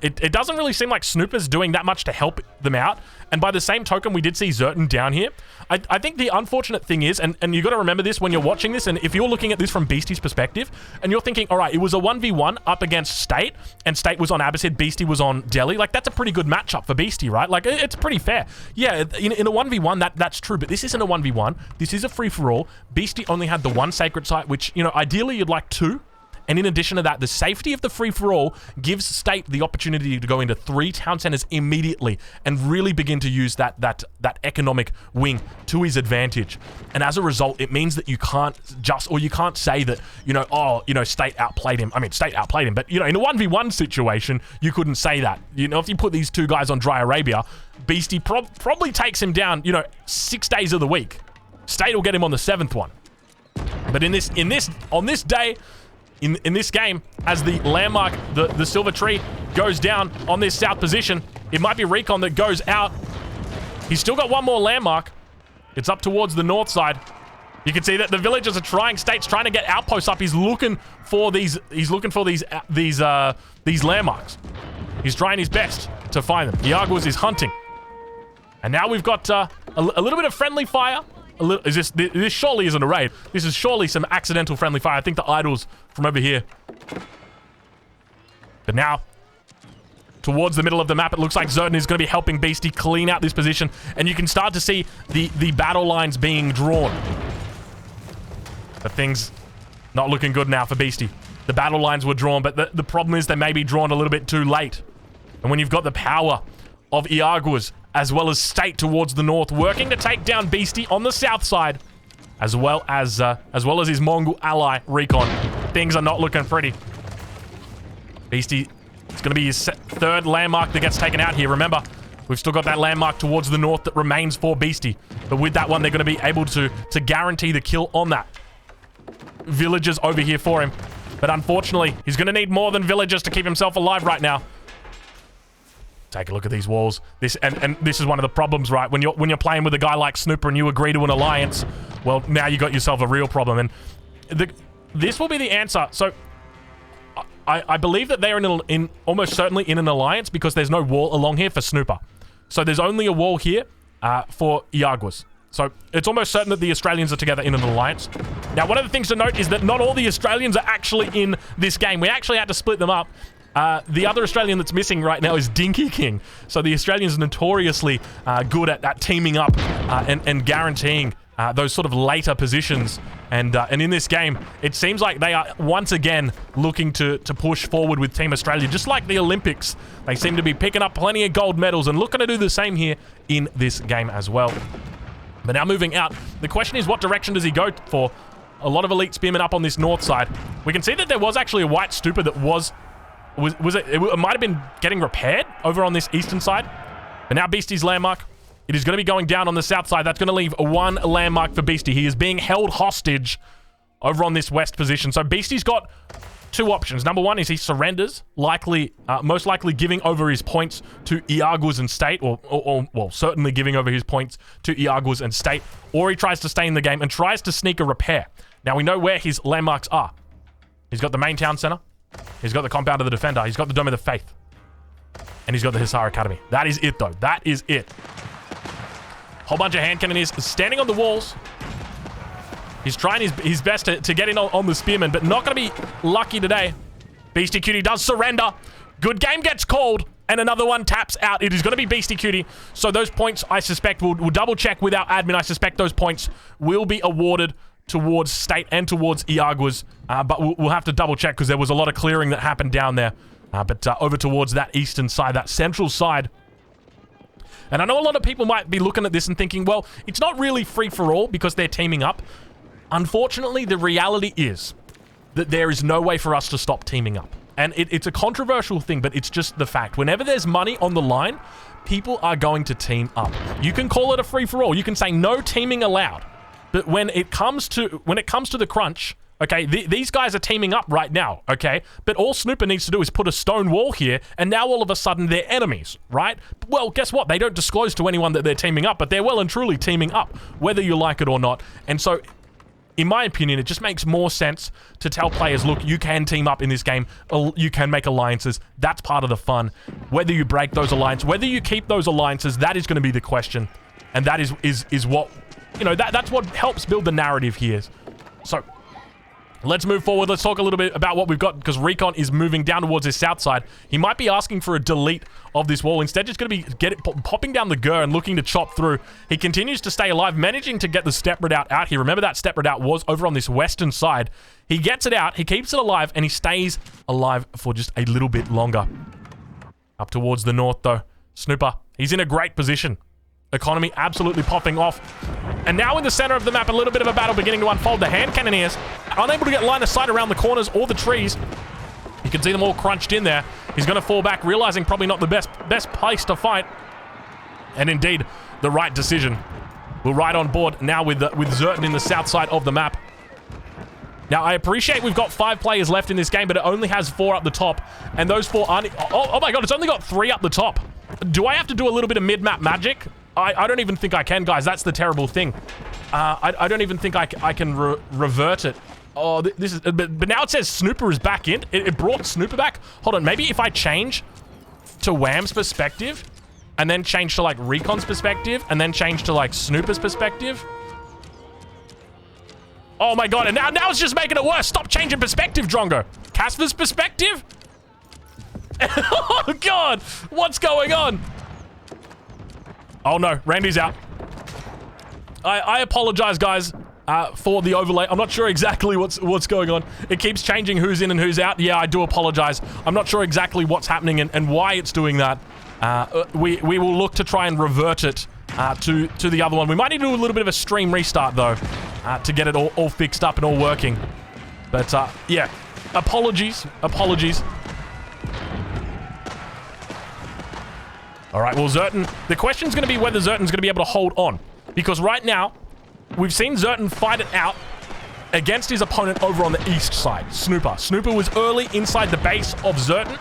It doesn't really seem like Snooper's doing that much to help them out. And by the same token, we did see Zerton down here. I think the unfortunate thing is, and you got to remember this when you're watching this, and if you're looking at this from Beastie's perspective, and you're thinking, all right, it was a 1v1 up against State, and State was on Abbasid, Beastie was on Delhi. Like, that's a pretty good matchup for Beastie, right? Like, it's pretty fair. Yeah, in a 1v1, that's true, but this isn't a 1v1. This is a free-for-all. Beastie only had the 1 sacred site, which, ideally you'd like 2. And in addition to that, the safety of the free-for-all gives State the opportunity to go into 3 town centers immediately and really begin to use that economic wing to his advantage. And as a result, it means that you can't say that, State outplayed him. I mean, State outplayed him, but, in a 1v1 situation, you couldn't say that. If you put these 2 guys on Dry Arabia, Beastie probably takes him down, 6 days of the week. State will get him on the 7th one. But on this day, in this game, as the landmark, the silver tree goes down on this south position, it might be Recon that goes out. He's still got 1 more landmark. It's up towards the north side. You can see that the villagers are trying. State's trying to get outposts up. He's looking for these landmarks. He's trying his best to find them. Iaguas is hunting. And now we've got a little bit of friendly fire. This surely isn't a raid. This is surely some accidental friendly fire. I think the idol's from over here. But now, towards the middle of the map, it looks like Zerton is going to be helping Beastie clean out this position. And you can start to see the battle lines being drawn. But things not looking good now for Beastie. The battle lines were drawn, but the problem is they may be drawn a little bit too late. And when you've got the power of Iaguas as well as State towards the north, working to take down Beastie on the south side, as well as his Mongol ally Recon, things are not looking pretty. Beastie, it's going to be his 3rd landmark that gets taken out here. Remember, we've still got that landmark towards the north that remains for Beastie, but with that one, they're going to be able to guarantee the kill on that. Villagers over here for him, but unfortunately, he's going to need more than villagers to keep himself alive right now. Take a look at these walls. This is one of the problems, right? When you're playing with a guy like Snooper and you agree to an alliance, well, now you got yourself a real problem. And this will be the answer. So, I believe that they're almost certainly in an alliance because there's no wall along here for Snooper. So there's only a wall here for Iaguas. So it's almost certain that the Australians are together in an alliance. Now, one of the things to note is that not all the Australians are actually in this game. We actually had to split them up. The other Australian that's missing right now is Dinky King. So the Australians are notoriously good at teaming up and guaranteeing those sort of later positions. And in this game, it seems like they are once again looking to push forward with Team Australia. Just like the Olympics, they seem to be picking up plenty of gold medals and looking to do the same here in this game as well. But now moving out, the question is, what direction does he go for? A lot of elite spearmen up on this north side. We can see that there was actually a white stupor that it might have been getting repaired over on this eastern side. But now Beastie's landmark, it is going to be going down on the south side. That's going to leave 1 landmark for Beastie. He is being held hostage over on this west position. So Beastie's got 2 options. Number 1 is he surrenders, most likely giving over his points to Iaguas and State, or certainly giving over his points to Iaguas and State, or he tries to stay in the game and tries to sneak a repair. Now, we know where his landmarks are. He's got the main town center. He's got the compound of the Defender. He's got the Dome of the Faith. And he's got the Hussar Academy. That is it, though. That is it. Whole bunch of hand cannoneers standing on the walls. He's trying his best to get in on the Spearman, but not going to be lucky today. Beastie Cutie does surrender. Good game gets called, and another one taps out. It is going to be Beastie Cutie. So those points, I suspect, we'll double check with our admin. I suspect those points will be awarded towards State and towards Iagua's, but we'll have to double check because there was a lot of clearing that happened down there. But over towards that eastern side, that central side. And I know a lot of people might be looking at this and thinking, well, it's not really free-for-all because they're teaming up. Unfortunately, the reality is that there is no way for us to stop teaming up. And it's a controversial thing, but it's just the fact. Whenever there's money on the line, people are going to team up. You can call it a free-for-all. You can say no teaming allowed. But when it comes to the crunch, okay, these guys are teaming up right now, okay? But all Snooper needs to do is put a stone wall here, and now all of a sudden they're enemies, right? Well, guess what? They don't disclose to anyone that they're teaming up, but they're well and truly teaming up, whether you like it or not. And so, in my opinion, it just makes more sense to tell players, look, you can team up in this game. You can make alliances. That's part of the fun. Whether you break those alliances, whether you keep those alliances, that is going to be the question. And that is what, you know, that's what helps build the narrative here. So, let's move forward. Let's talk a little bit about what we've got, because Recon is moving down towards his south side. He might be asking for a delete of this wall. Instead, just going to be popping down the Gur and looking to chop through. He continues to stay alive, managing to get the step redoubt out here. Remember that step redoubt was over on this western side. He gets it out, he keeps it alive, and he stays alive for just a little bit longer. Up towards the north, though. Snooper, he's in a great position. Economy absolutely popping off. And now in the center of the map, a little bit of a battle beginning to unfold. The hand cannoneers unable to get line of sight around the corners or the trees. You can see them all crunched in there. He's going to fall back, realizing probably not the best place to fight. And indeed, the right decision. We're right on board now with Zerton in the south side of the map. Now, I appreciate we've got 5 players left in this game, but it only has 4 up the top. And those 4 aren't... Oh my god, it's only got 3 up the top. Do I have to do a little bit of mid-map magic? I don't even think I can, guys. That's the terrible thing. I don't even think I can revert it. Oh, this is... But now it says Snooper is back in. It brought Snooper back. Hold on, maybe if I change to Wham's perspective, and then change to, like, Recon's perspective, and then change to, like, Snooper's perspective. Oh my god, and now it's just making it worse. Stop changing perspective, Drongo. Casper's perspective? Oh god, what's going on? Oh no, Randy's out. I apologize, guys, for the overlay. I'm not sure exactly what's going on. It keeps changing who's in and who's out. Yeah, I do apologize. I'm not sure exactly what's happening and why it's doing that. We will look to try and revert it to the other one. We might need to do a little bit of a stream restart, though, to get it all fixed up and all working. But, yeah, apologies. All right, well, Zerton, the question's going to be whether Zerton's going to be able to hold on. Because right now, we've seen Zerton fight it out against his opponent over on the east side, Snooper. Snooper was early inside the base of Zerton,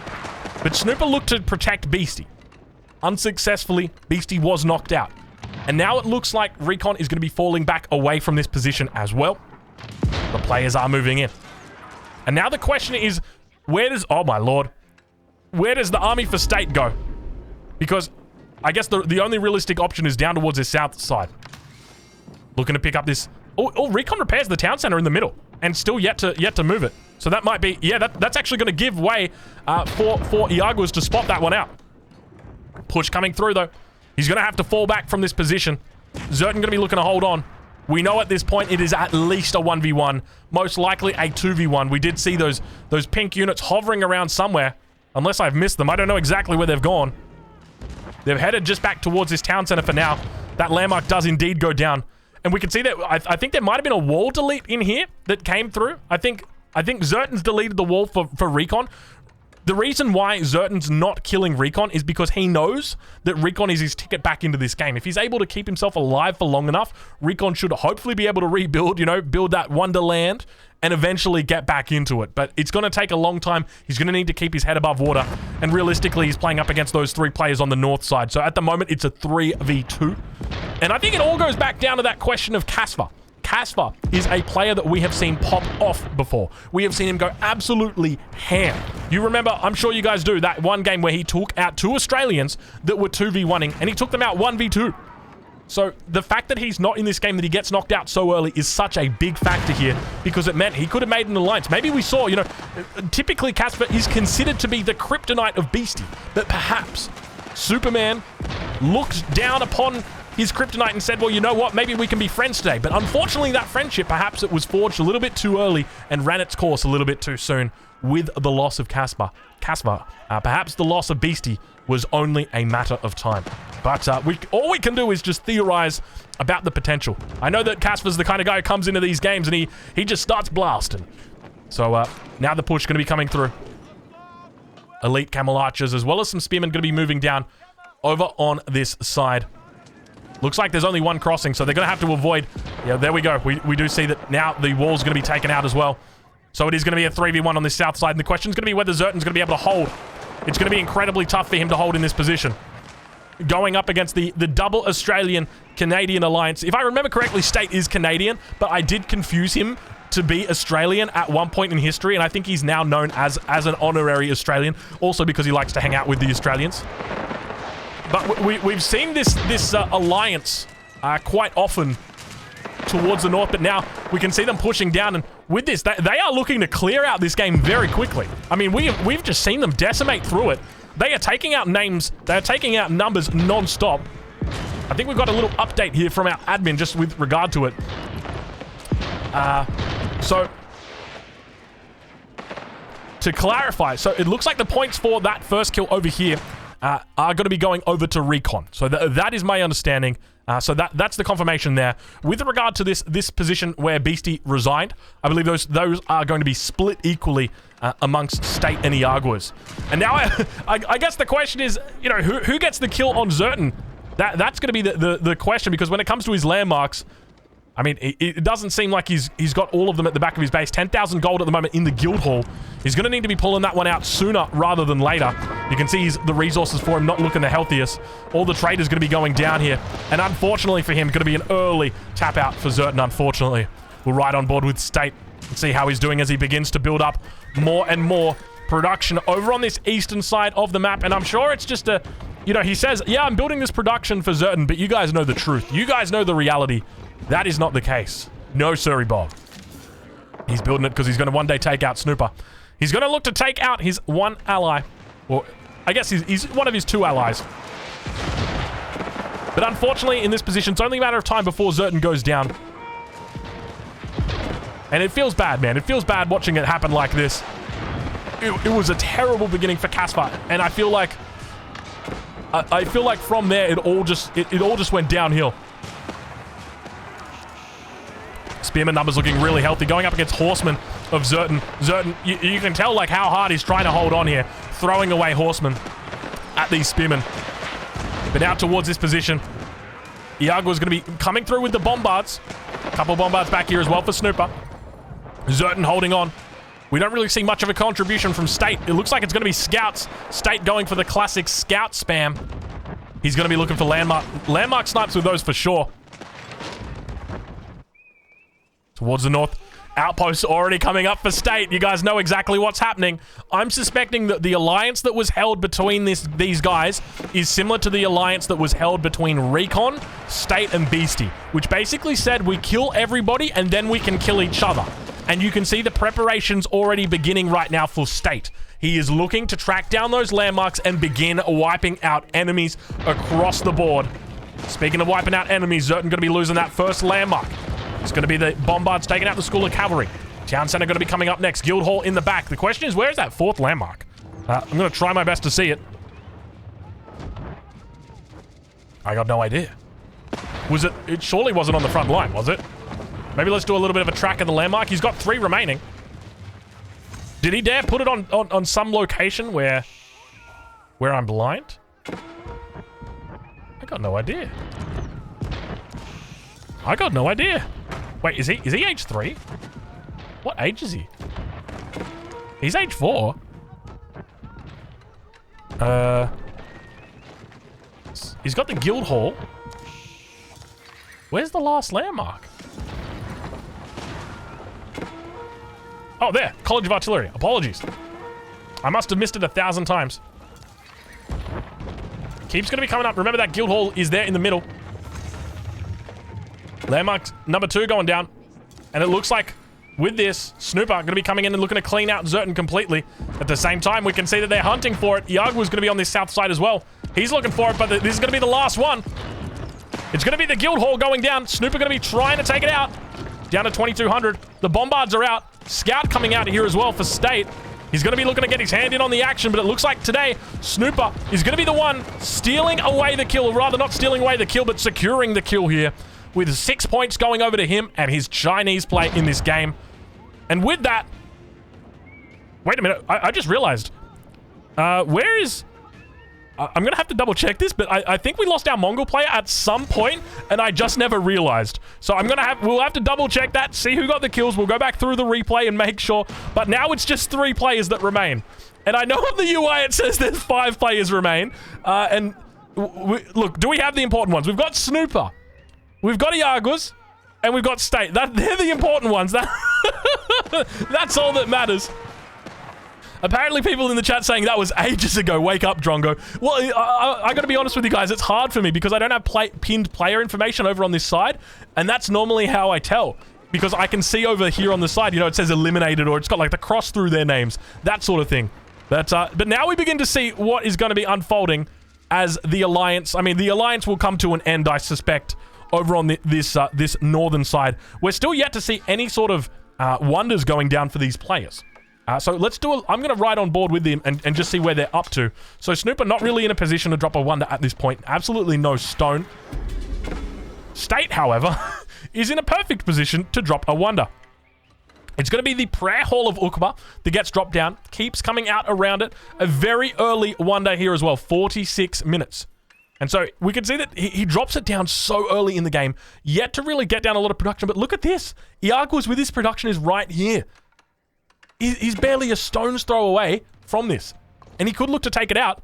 but Snooper looked to protect Beastie. Unsuccessfully, Beastie was knocked out. And now it looks like Recon is going to be falling back away from this position as well. The players are moving in. And now the question is, where does... Oh, my lord. Where does the Army for State go? Because I guess the only realistic option is down towards his south side. Looking to pick up this... Oh, Recon repairs the town center in the middle. And still yet to move it. So that might be... Yeah, that's actually going to give way for Iagua's to spot that one out. Push coming through, though. He's going to have to fall back from this position. Zerton going to be looking to hold on. We know at this point it is at least a 1v1. Most likely a 2v1. We did see those pink units hovering around somewhere. Unless I've missed them. I don't know exactly where they've gone. They've headed just back towards this town center for now. That landmark does indeed go down. And we can see that... I think there might have been a wall delete in here that came through. I think Zerton's deleted the wall for Recon. The reason why Zerton's not killing Recon is because he knows that Recon is his ticket back into this game. If he's able to keep himself alive for long enough, Recon should hopefully be able to rebuild, you know, build that wonderland and eventually get back into it. But it's going to take a long time. He's going to need to keep his head above water. And realistically, he's playing up against those 3 players on the north side. So at the moment, it's a 3v2. And I think it all goes back down to that question of Casper. Casper is a player that we have seen pop off before. We have seen him go absolutely ham. You remember, I'm sure you guys do, that one game where he took out 2 Australians that were 2v1ing, and he took them out 1v2. So the fact that he's not in this game, that he gets knocked out so early, is such a big factor here, because it meant he could have made an alliance. Maybe we saw, you know, typically Casper is considered to be the kryptonite of Beastie, but perhaps Superman looked down upon his kryptonite and said, well, you know what, maybe we can be friends today. But unfortunately, that friendship, perhaps it was forged a little bit too early and ran its course a little bit too soon with the loss of Casper. Perhaps the loss of Beastie was only a matter of time. But all we can do is just theorize about the potential. I know that Casper's the kind of guy who comes into these games and he just starts blasting. So now the push going to be coming through. Elite Camel Archers, as well as some Spearmen, going to be moving down over on this side. Looks like there's only one crossing, so they're going to have to avoid... Yeah, there we go. We do see that now the wall's going to be taken out as well. So it is going to be a 3v1 on this south side, and the question's going to be whether Zerton's going to be able to hold. It's going to be incredibly tough for him to hold in this position. Going up against the double Australian-Canadian alliance. If I remember correctly, State is Canadian, but I did confuse him to be Australian at one point in history, and I think he's now known as an honorary Australian, also because he likes to hang out with the Australians. But we've seen this alliance quite often towards the north, but now we can see them pushing down, and with this, they are looking to clear out this game very quickly. I mean, we've just seen them decimate through it. They are taking out names, they are taking out numbers non-stop. I think we've got a little update here from our admin just with regard to it. So, to clarify, so it looks like the points for that first kill over here are going to be going over to Recon. So that is my understanding. So that's the confirmation there. With regard to this position where Beastie resigned, I believe those are going to be split equally amongst State and Iaguas. And now I guess the question is, you know, who gets the kill on Zerton? That's going to be the question, because when it comes to his landmarks, I mean, it doesn't seem like he's got all of them at the back of his base. 10,000 gold at the moment in the guild hall. He's going to need to be pulling that one out sooner rather than later. You can see the resources for him not looking the healthiest. All the trade is going to be going down here. And unfortunately for him, going to be an early tap out for Zerton, unfortunately. We'll ride on board with State and see how he's doing as he begins to build up more and more production over on this eastern side of the map. And I'm sure it's just a... You know, he says, yeah, I'm building this production for Zerton, but you guys know the truth. You guys know the reality. That is not the case. No, sirree, Bob. He's building it because he's going to one day take out Snooper. He's going to look to take out his one ally. Well, I guess he's one of his 2 allies. But unfortunately, in this position, it's only a matter of time before Zerton goes down. And it feels bad, man. It feels bad watching it happen like this. It was a terrible beginning for Casper, and I feel like from there it all just went downhill. Spearman numbers looking really healthy, going up against Horseman of Zerton. Zerton, you can tell like how hard he's trying to hold on here, throwing away Horseman at these Spearmen. But now towards this position, Iago is going to be coming through with the bombards. A couple bombards back here as well for Snooper. Zerton holding on. We don't really see much of a contribution from State. It looks like it's going to be scouts. State going for the classic scout spam. He's going to be looking for landmark snipes with those for sure. Towards the north, outposts already coming up for State. You guys know exactly what's happening. I'm suspecting that the alliance that was held between these guys is similar to the alliance that was held between Recon, State, and Beastie, which basically said we kill everybody and then we can kill each other. And you can see the preparations already beginning right now for State. He is looking to track down those landmarks and begin wiping out enemies across the board. Speaking of wiping out enemies, Zerton going to be losing that first landmark. It's going to be the bombards taking out the School of Cavalry. Town Center going to be coming up next. Guild Hall in the back. The question is, where's that 4th landmark? I'm going to try my best to see it. I got no idea. Was it? It surely wasn't on the front line, was it? Maybe let's do a little bit of a track of the landmark. He's got 3 remaining. Did he dare put it on some location where I'm blind? I got no idea. I got no idea. Wait, is he age 3? What age is he? He's age 4. He's got the guild hall. Where's the last landmark? Oh, there. College of Artillery. Apologies. I must have missed it 1,000 times. Keeps going to be coming up. Remember that guild hall is there in the middle. Landmark number 2 going down. And it looks like with this, Snooper going to be coming in and looking to clean out Zerton completely. At the same time, we can see that they're hunting for it. Iagua's going to be on this south side as well. He's looking for it, but this is going to be the last one. It's going to be the guild hall going down. Snooper going to be trying to take it out. Down to 2,200. The bombards are out. Scout coming out here as well for State. He's going to be looking to get his hand in on the action, but it looks like today, Snooper is going to be the one stealing away the kill. Or rather, not stealing away the kill, but securing the kill here. With 6 points going over to him and his Chinese play in this game. And with that... Wait a minute. I just realized. Where is... I'm going to have to double check this, but I think we lost our Mongol player at some point, and I just never realized. So we'll have to double check that, see who got the kills. We'll go back through the replay and make sure. But now it's just 3 players that remain. And I know on the UI it says there's 5 players remain. Look, do we have the important ones? We've got Snooper. We've got Iaguas. And we've got State. They're the important ones. That's all that matters. Apparently people in the chat saying that was ages ago. Wake up, Drongo. Well, I gotta be honest with you guys. It's hard for me because I don't have pinned player information over on this side. And that's normally how I tell. Because I can see over here on the side, you know, it says eliminated or it's got like the cross through their names. That sort of thing. But now we begin to see what is going to be unfolding as the Alliance. I mean, the Alliance will come to an end, I suspect, over on this northern side. We're still yet to see any sort of wonders going down for these players. So let's do I'm going to ride on board with them and just see where they're up to. So Snooper not really in a position to drop a wonder at this point. Absolutely no stone. State, however, is in a perfect position to drop a wonder. It's going to be the Prayer Hall of Uqba that gets dropped down. Keeps coming out around it. A very early wonder here as well. 46 minutes. And so we can see that he drops it down so early in the game. Yet to really get down a lot of production. But look at this. Iagua's with his production is right here. He's barely a stone's throw away from this. And he could look to take it out.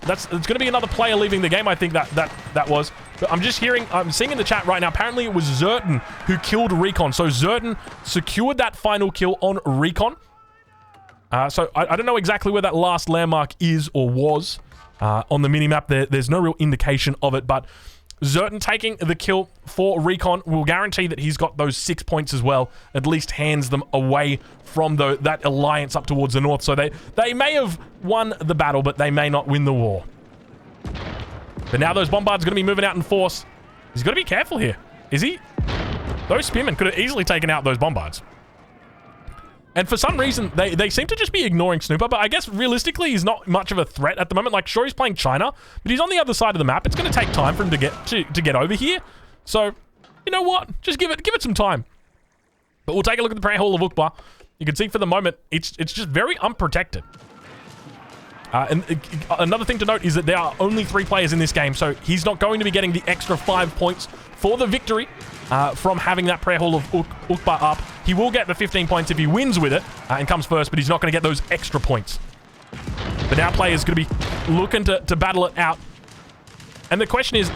It's going to be another player leaving the game, I think that was. But I'm seeing in the chat right now, apparently it was Zerton who killed Recon. So Zerton secured that final kill on Recon. So I don't know exactly where that last landmark is or was on the minimap. There's no real indication of it, but Zerton taking the kill for Recon will guarantee that he's got those 6 points as well. At least hands them away from that alliance up towards the north. So they may have won the battle, but they may not win the war. But now those bombards are going to be moving out in force. He's got to be careful here. Is he? Those spearmen could have easily taken out those bombards. And for some reason, they seem to just be ignoring Snooper, but I guess realistically, he's not much of a threat at the moment. Like, sure, he's playing China, but he's on the other side of the map. It's going to take time for him to get over here. So, you know what? Just give it some time. But we'll take a look at the Prayer Hall of Uqba. You can see for the moment, it's just very unprotected. And another thing to note is that there are only 3 players in this game, so he's not going to be getting the extra 5 points for the victory from having that Prayer Hall of Uqba up. He will get the 15 points if he wins with it and comes first, but he's not going to get those extra points. But now players going to be looking to battle it out. And the question is,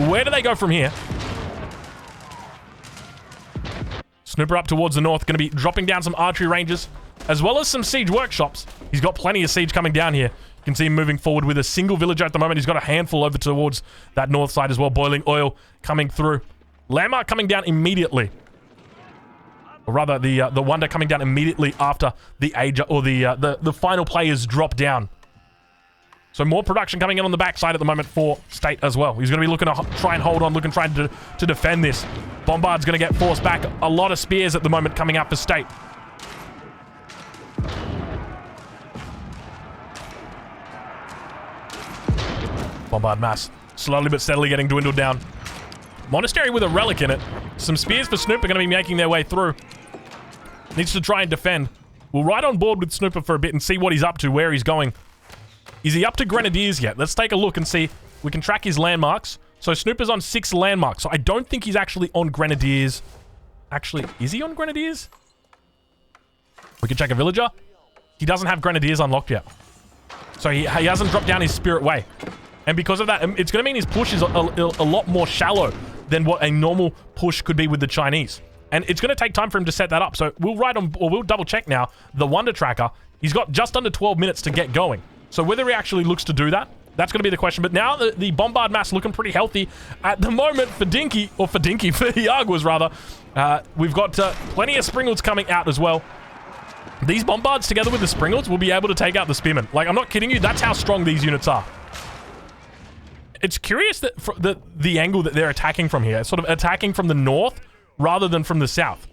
where do they go from here? Snooper up towards the north, going to be dropping down some archery ranges, as well as some siege workshops. He's got plenty of siege coming down here. You can see him moving forward with a single villager at the moment. He's got a handful over towards that north side as well. Boiling oil coming through. Landmark coming down immediately. Or rather, the wonder coming down immediately after the age or the final players drop down. So more production coming in on the backside at the moment for State as well. He's going to be looking to try and hold on, trying to defend this. Bombard's going to get forced back. A lot of spears at the moment coming out for State. Bombard mass. Slowly but steadily getting dwindled down. Monastery with a relic in it. Some spears for Snoop are going to be making their way through. Needs to try and defend. We'll ride on board with Snooper for a bit and see what he's up to, where he's going. Is he up to Grenadiers yet? Let's take a look and see. We can track his landmarks. So Snooper's on 6 landmarks. So I don't think he's actually on Grenadiers. Actually, is he on Grenadiers? We can check a villager. He doesn't have Grenadiers unlocked yet. So he hasn't dropped down his Spirit Way. And because of that, it's going to mean his push is a lot more shallow than what a normal push could be with the Chinese. And it's going to take time for him to set that up. So we'll we'll double check now. The Wonder Tracker, he's got just under 12 minutes to get going. So whether he actually looks to do that, that's going to be the question. But now the Bombard mass looking pretty healthy at the moment for Dinky, or for Jaguars rather. We've got plenty of Springles coming out as well. These Bombards together with the Springles will be able to take out the Spearmen. Like, I'm not kidding you. That's how strong these units are. It's curious that the angle that they're attacking from here, sort of attacking from the north rather than from the south.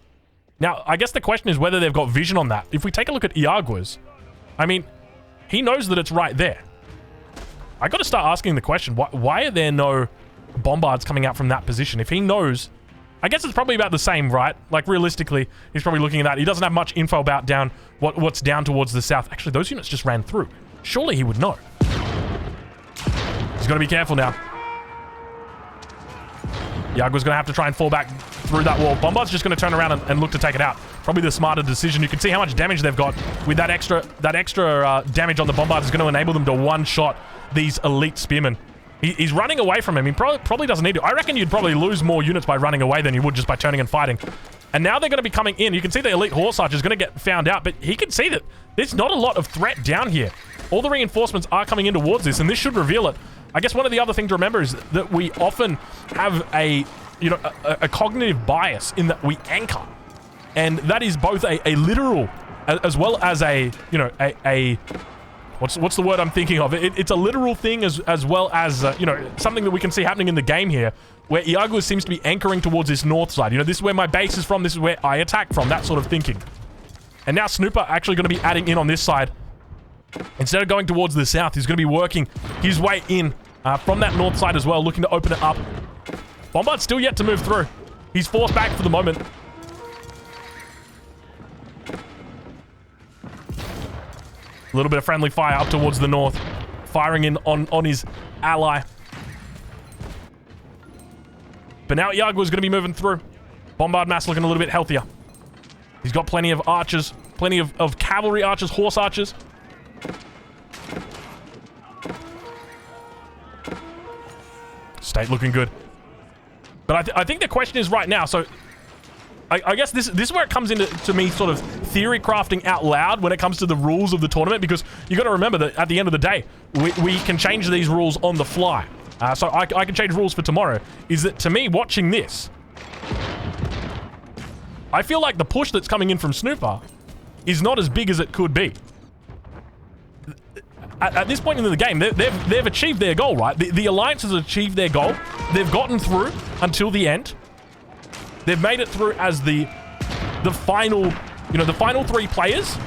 Now, I guess the question is whether they've got vision on that. If we take a look at Jaguars, I mean, he knows that it's right there. I got to start asking the question, why are there no Bombards coming out from that position? If he knows, I guess it's probably about the same, right? Like, realistically, he's probably looking at that. He doesn't have much info about what's down towards the south. Actually, those units just ran through. Surely he would know. He's got to be careful now. Jaguar's going to have to try and fall back through that wall. Bombard's just going to turn around and look to take it out. Probably the smarter decision. You can see how much damage they've got. With that extra damage on the Bombards is going to enable them to one-shot these elite spearmen. He's running away from him. He probably doesn't need to. I reckon you'd probably lose more units by running away than you would just by turning and fighting. And now they're going to be coming in. You can see the elite horse archer is going to get found out, but he can see that there's not a lot of threat down here. All the reinforcements are coming in towards this, and this should reveal it. I guess one of the other things to remember is that we often have a cognitive bias in that we anchor. And that is both a literal as well as a what's the word I'm thinking of? It's a literal thing as well as something that we can see happening in the game here, where Jaguars seems to be anchoring towards this north side. This is where my base is from, this is where I attack from, that sort of thinking. And now Snooper actually going to be adding in on this side. Instead of going towards the south, he's going to be working his way in from that north side as well, looking to open it up. Bombard's still yet to move through. He's forced back for the moment. A little bit of friendly fire up towards the north. Firing in on his ally. But now Jaguar's going to be moving through. Bombard mass looking a little bit healthier. He's got plenty of archers. Plenty of cavalry archers, horse archers. State looking good. But I think the question is right now, so I guess this is where it comes into to me sort of theory crafting out loud when it comes to the rules of the tournament, because you got to remember that at the end of the day, we can change these rules on the fly. So I can change rules for tomorrow. Is that, to me, watching this, I feel like the push that's coming in from Snooper is not as big as it could be. At this point in the game, they've achieved their goal, right? The Alliance has achieved their goal. They've gotten through until the end. They've made it through as the final, the final three players.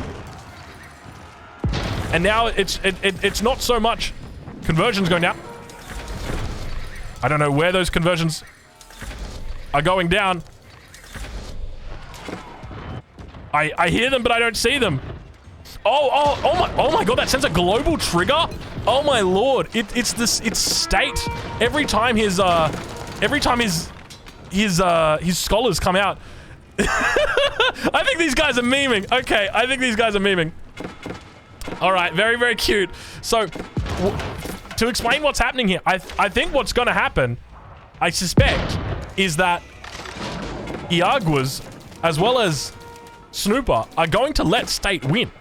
And now it's not so much conversions going down. I don't know where those conversions are going down. I hear them, but I don't see them. Oh my god, that sends a global trigger? Oh my lord. It's state. Every time his scholars come out. I think these guys are memeing. Okay, I think these guys are memeing. Alright, very, very cute. So, to explain what's happening here, I think what's going to happen, I suspect, is that Jaguars, as well as Snooper, are going to let State win.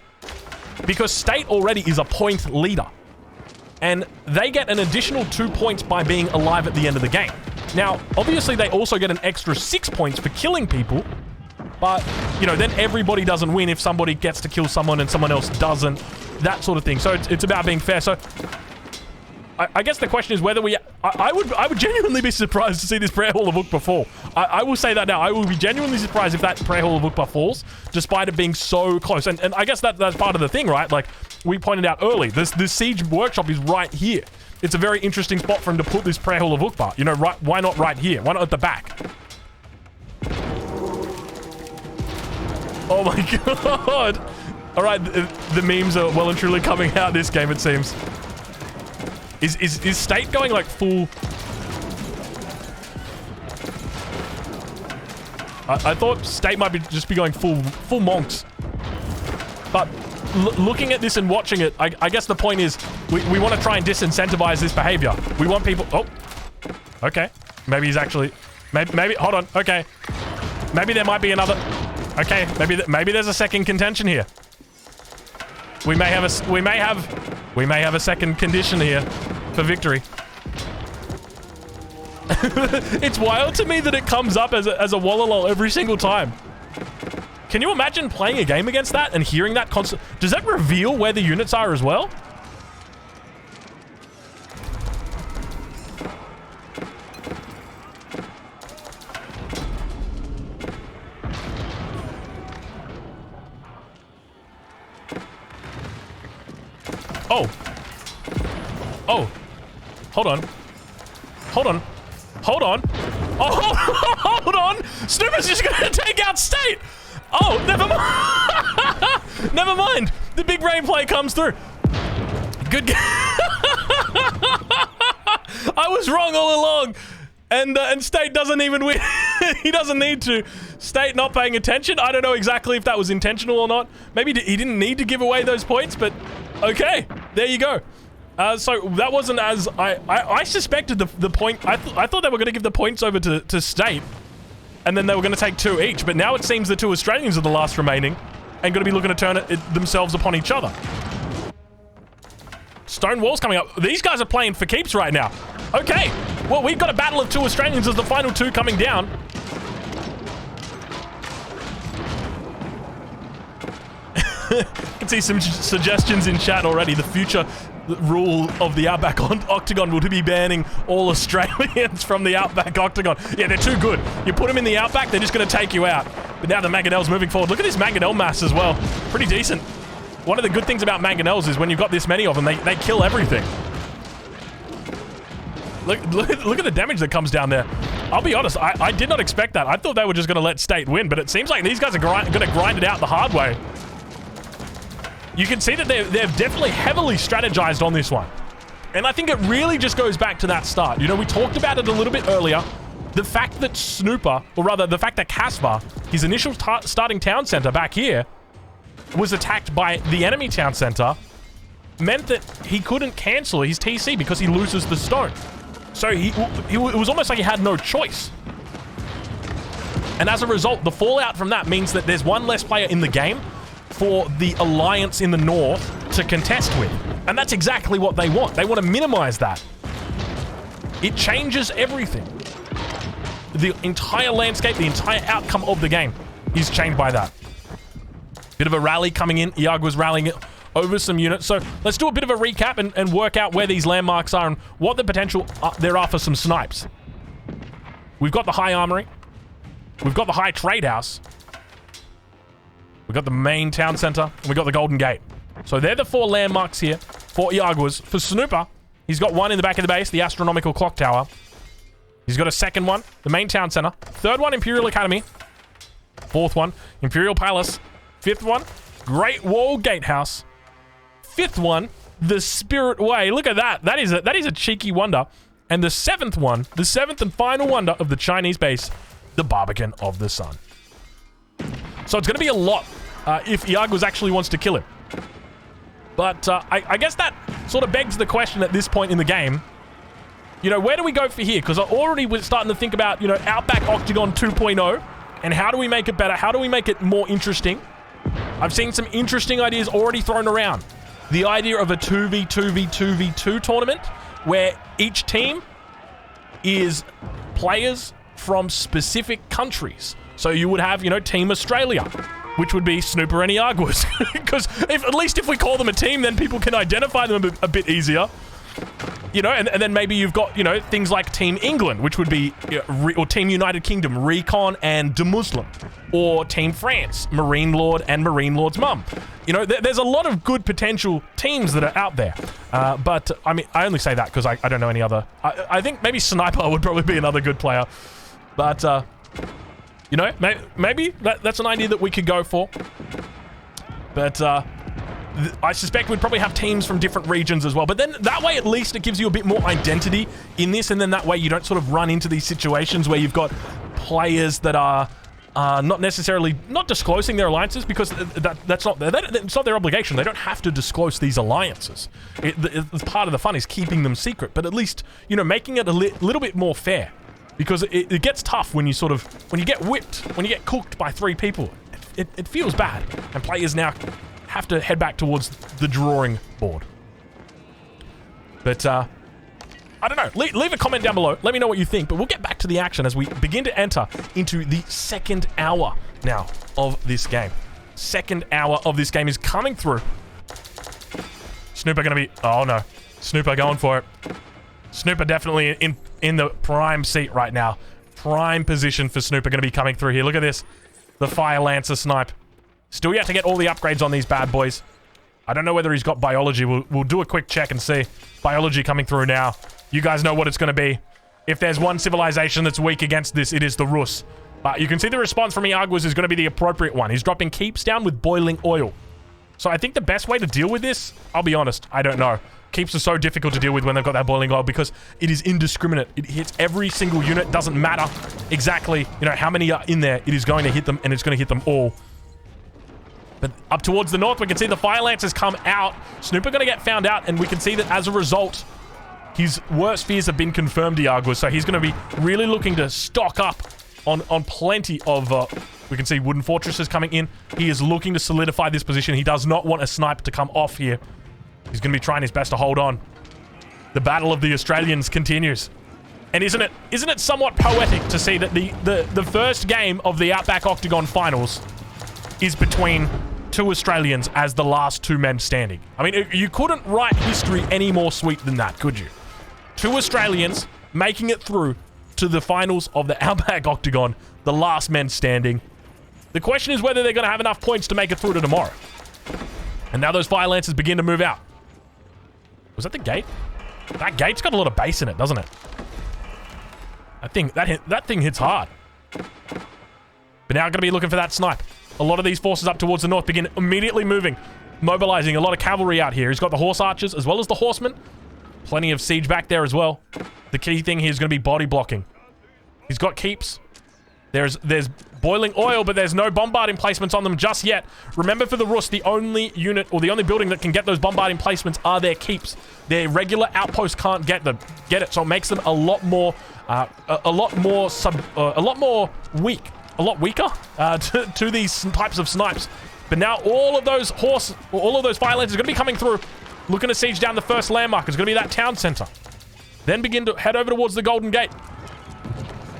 Because State already is a point leader. And they get an additional 2 points by being alive at the end of the game. Now, obviously, they also get an extra 6 points for killing people. But, then everybody doesn't win if somebody gets to kill someone and someone else doesn't. That sort of thing. So it's about being fair. So I guess the question is whether we... I would genuinely be surprised to see this Prayer Hall of Ukba fall. I will say that now. I will be genuinely surprised if that Prayer Hall of Ukba falls, despite it being so close. And I guess that's part of the thing, right? Like, we pointed out early, this Siege Workshop is right here. It's a very interesting spot for him to put this Prayer Hall of Ukba. Right? Why not right here? Why not at the back? Oh my god! Alright, the memes are well and truly coming out this game, it seems. Is State going like full... I thought State might just be going full monks. But looking at this and watching it, I guess the point is we want to try and disincentivize this behavior. We want people... Oh. Okay. Maybe he's actually... Maybe... Hold on. Okay. Maybe there might be another... Okay, maybe there's a second contention here. We may have a second condition here for victory. It's wild to me that it comes up as a wallalol every single time. Can you imagine playing a game against that and hearing that constant? Does that reveal where the units are as well? Oh. Oh. Hold on. Hold on. Hold on. Oh, hold on. Snooper's just going to take out State. Oh, never mind. Never mind. The big rain play comes through. Good. I was wrong all along. And State doesn't even win. He doesn't need to. State not paying attention. I don't know exactly if that was intentional or not. Maybe he didn't need to give away those points, but okay. There you go. So that wasn't as... I suspected the point... I thought they were going to give the points over to State, and then they were going to take 2 each, but now it seems the 2 Australians are the last remaining and going to be looking to turn themselves upon each other. Stone Wall's coming up. These guys are playing for keeps right now. Okay. Well, we've got a battle of 2 Australians as the final 2 coming down. I can see some suggestions in chat already. The future rule of the Outback Octagon will be banning all Australians from the Outback Octagon. Yeah, they're too good. You put them in the Outback, they're just going to take you out. But now the Mangonels moving forward. Look at this Mangonel mass as well. Pretty decent. One of the good things about Mangonels is when you've got this many of them, they kill everything. Look at the damage that comes down there. I'll be honest, I did not expect that. I thought they were just going to let State win, but it seems like these guys are going to grind it out the hard way. You can see that they've definitely heavily strategized on this one. And I think it really just goes back to that start. You know, we talked about it a little bit earlier. The fact that Snooper, or rather the fact that Caspar, his initial starting town center back here, was attacked by the enemy town center, meant that he couldn't cancel his TC because he loses the stone. So it was almost like he had no choice. And as a result, the fallout from that means that there's one less player in the game for the alliance in the north to contest with. And that's exactly what they want. They want to minimize that. It changes everything. The entire landscape, the entire outcome of the game is changed by that. Bit of a rally coming in. Iag was rallying over some units. So let's do a bit of a recap and work out where these landmarks are and what the potential there are for some snipes. We've got the high armory. We've got the high trade house. We've got the main town center, and we've got the Golden Gate. So they're the 4 landmarks here for Iaguas. For Snooper, he's got one in the back of the base, the astronomical clock tower. He's got a second one, the main town center. Third one, Imperial Academy. Fourth one, Imperial Palace. Fifth one, Great Wall Gatehouse. Fifth one, the Spirit Way. Look at that. That is a cheeky wonder. And the 7th one, the 7th and final wonder of the Chinese base, the Barbican of the Sun. So it's going to be a lot if Iaguas actually wants to kill him. But I guess that sort of begs the question at this point in the game. You know, where do we go for here? Because I already was starting to think about, you know, Outback Octagon 2.0. And how do we make it better? How do we make it more interesting? I've seen some interesting ideas already thrown around. The idea of a 2v2v2v2 tournament where each team is players from specific countries. So you would have, you know, Team Australia, which would be Snooper and Iaguas. Because at least if we call them a team, then people can identify them a bit easier. You know, and then maybe you've got, you know, things like Team England, which would be, or Team United Kingdom, Recon and De Muslim. Or Team France, Marine Lord and Marine Lord's mum. You know, there's a lot of good potential teams that are out there. But, I mean, I only say that because I don't know any other. I think maybe Sniper would probably be another good player. But, you know, maybe that's an idea that we could go for. But, I suspect we'd probably have teams from different regions as well. But then that way, at least, it gives you a bit more identity in this. And then that way, you don't sort of run into these situations where you've got players that are not necessarily not disclosing their alliances, because that's not it's not their obligation. They don't have to disclose these alliances. Part of the fun is keeping them secret. But at least, you know, making it a little bit more fair. Because it gets tough when you when you get whipped, when you get cooked by 3 people. It feels bad. And players now have to head back towards the drawing board. But, I don't know. Leave a comment down below. Let me know what you think. But we'll get back to the action as we begin to enter into the second hour now of this game. Second hour of this game is coming through. Snooper gonna be... Oh, no. Snooper going for it. Snooper definitely in the prime seat right now. Prime position for Snooper gonna be coming through here. Look at this. The Fire Lancer snipe. Still yet to get all the upgrades on these bad boys. I don't know whether he's got biology. We'll do a quick check and see. Biology coming through now. You guys know what it's going to be. If there's one civilization that's weak against this, it is the Rus. But you can see the response from Iaguas is going to be the appropriate one. He's dropping keeps down with boiling oil. So I think the best way to deal with this, I'll be honest, I don't know. Keeps are so difficult to deal with when they've got that boiling oil because it is indiscriminate. It hits every single unit. Doesn't matter exactly, how many are in there. It is going to hit them, and it's going to hit them all. But up towards the north, we can see the Fire Lancers come out. Snooper going to get found out, and we can see that as a result, his worst fears have been confirmed, Iaguas. So he's going to be really looking to stock up on plenty of... we can see wooden fortresses coming in. He is looking to solidify this position. He does not want a sniper to come off here. He's going to be trying his best to hold on. The battle of the Australians continues. And isn't it somewhat poetic to see that the first game of the Outback Octagon finals is between 2 Australians as the last 2 men standing? I mean, you couldn't write history any more sweet than that, could you? 2 Australians making it through to the finals of the Outback Octagon, the last men standing. The question is whether they're going to have enough points to make it through to tomorrow. And now those Fire Lancers begin to move out. Was that the gate? That gate's got a lot of base in it, doesn't it? That thing hits hard. But now I'm going to be looking for that snipe. A lot of these forces up towards the north begin immediately moving, mobilizing a lot of cavalry out here. He's got the horse archers as well as the horsemen. Plenty of siege back there as well. The key thing here is going to be body blocking. He's got keeps. There's boiling oil, but there's no bombarding placements on them just yet. Remember, for the Rus, the only unit or the only building that can get those bombarding placements are their keeps. Their regular outposts can't get it, so it makes them a lot more weaker to these types of snipes. But now all of those Fire Lancers are going to be coming through, looking to siege down the first landmark. It's going to be that town center. Then begin to head over towards the Golden Gate.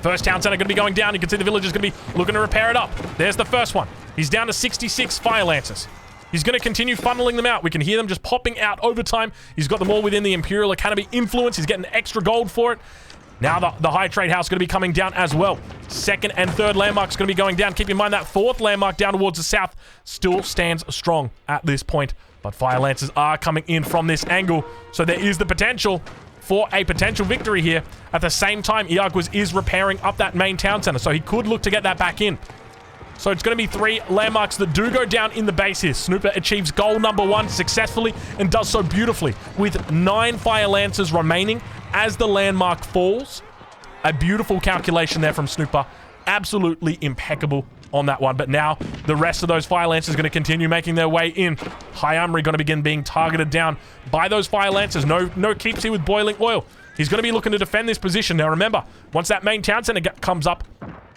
First town center going to be going down. You can see the villagers going to be looking to repair it up. There's the first one. He's down to 66 Fire Lancers. He's going to continue funneling them out. We can hear them just popping out over time. He's got them all within the Imperial Academy influence. He's getting extra gold for it. Now the High Trade House is going to be coming down as well. Second and third landmarks going to be going down. Keep in mind that fourth landmark down towards the south still stands strong at this point. But Fire Lancers are coming in from this angle. So there is the potential for a potential victory here. At the same time, Iaguas is repairing up that main town center, so he could look to get that back in. So it's going to be 3 landmarks that do go down in the base here. Snooper achieves goal number 1 successfully and does so beautifully with 9 Fire Lancers remaining as the landmark falls. A beautiful calculation there from Snooper. Absolutely impeccable on that one. But now the rest of those Fire Lancers are going to continue making their way in. High Armory going to begin being targeted down by those Fire Lancers. No keeps here with boiling oil. He's going to be looking to defend this position. Now remember, once that main town center comes up,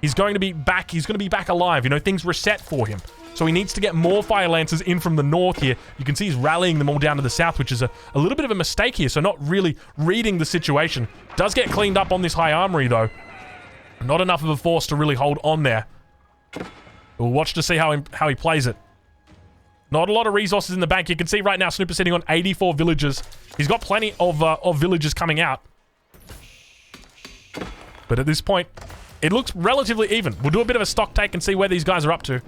he's going to be back. He's going to be back alive. Things reset for him. So he needs to get more Fire Lancers in from the north here. You can see he's rallying them all down to the south, which is a little bit of a mistake here. So not really reading the situation. Does get cleaned up on this High Armory though. Not enough of a force to really hold on there. We'll watch to see how he plays it. Not a lot of resources in the bank. You can see right now Snooper's sitting on 84 villagers. He's got plenty of villagers coming out. But at this point, it looks relatively even. We'll do a bit of a stock take and see where these guys are up to.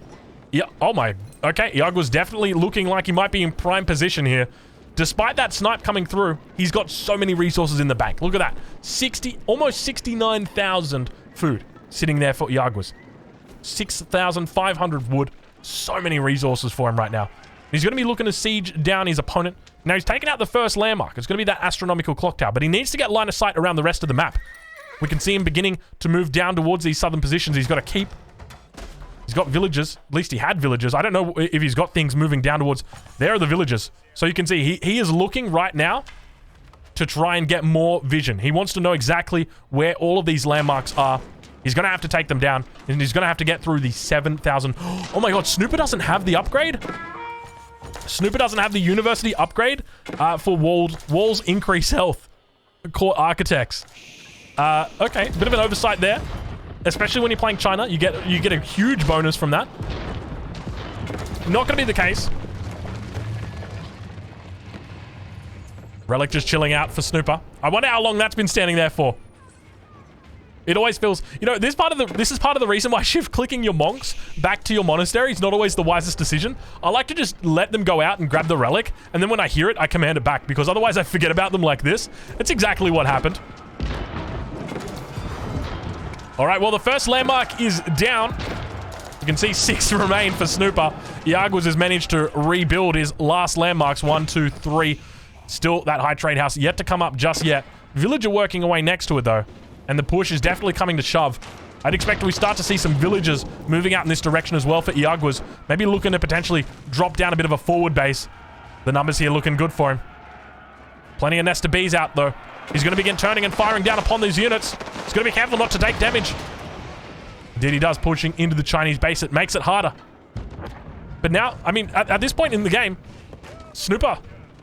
Yeah. Oh my. Okay. Iagua's definitely looking like he might be in prime position here. Despite that snipe coming through, he's got so many resources in the bank. Look at that. Almost 69,000 food sitting there for Iaguas. 6,500 wood. So many resources for him right now. He's going to be looking to siege down his opponent. Now he's taken out the first landmark. It's going to be that astronomical clock tower, but he needs to get line of sight around the rest of the map. We can see him beginning to move down towards these southern positions. He's got to keep. He's got villagers. At least he had villagers. I don't know if he's got things moving down towards... There are the villagers. So you can see he is looking right now to try and get more vision. He wants to know exactly where all of these landmarks are. He's going to have to take them down, and he's going to have to get through the 7,000. Oh my god, Snooper doesn't have the upgrade? Snooper doesn't have the university upgrade for walls increase health. Core architects. Okay, bit of an oversight there. Especially when you're playing China, you get a huge bonus from that. Not going to be the case. Relic just chilling out for Snooper. I wonder how long that's been standing there for. It always feels, you know, this is part of the reason why shift clicking your monks back to your monastery is not always the wisest decision. I like to just let them go out and grab the relic, and then when I hear it, I command it back, because otherwise I forget about them like this. That's exactly what happened. All right, well, the first landmark is down. You can see 6 remain for Snooper. Iaguas has managed to rebuild his last landmarks. 1, 2, 3. Still that high trade house yet to come up just yet. Villager working away next to it, though. And the push is definitely coming to shove. I'd expect we start to see some villagers moving out in this direction as well for Iaguas. Maybe looking to potentially drop down a bit of a forward base. The numbers here looking good for him. Plenty of Nesta Bees out, though. He's going to begin turning and firing down upon these units. He's going to be careful not to take damage. Indeed, he does, pushing into the Chinese base. It makes it harder. But now, I mean, at this point in the game, Snooper,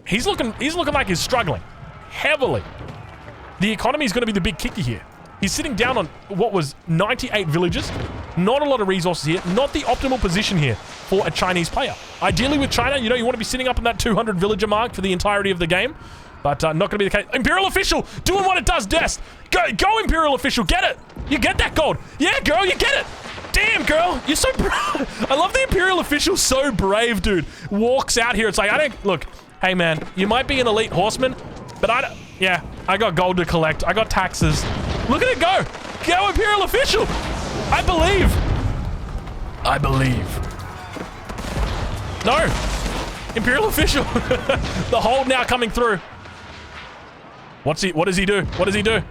he's looking like he's struggling heavily. The economy is going to be the big kicker here. He's sitting down on what was 98 villages. Not a lot of resources here. Not the optimal position here for a Chinese player. Ideally with China, you know, you want to be sitting up on that 200 villager mark for the entirety of the game. But not going to be the case. Imperial Official doing what it does best. Go Imperial Official. Get it. You get that gold. Yeah, girl, you get it. Damn, girl. You're so brave. I love the Imperial Official. So brave, dude. Walks out here. It's like, I don't... Look, hey, man. You might be an elite horseman, but I don't... Yeah, I got gold to collect. I got taxes. Look at it go. Go Imperial Official. I believe. I believe. No. Imperial Official. The hold now coming through. What does he do? What does he do?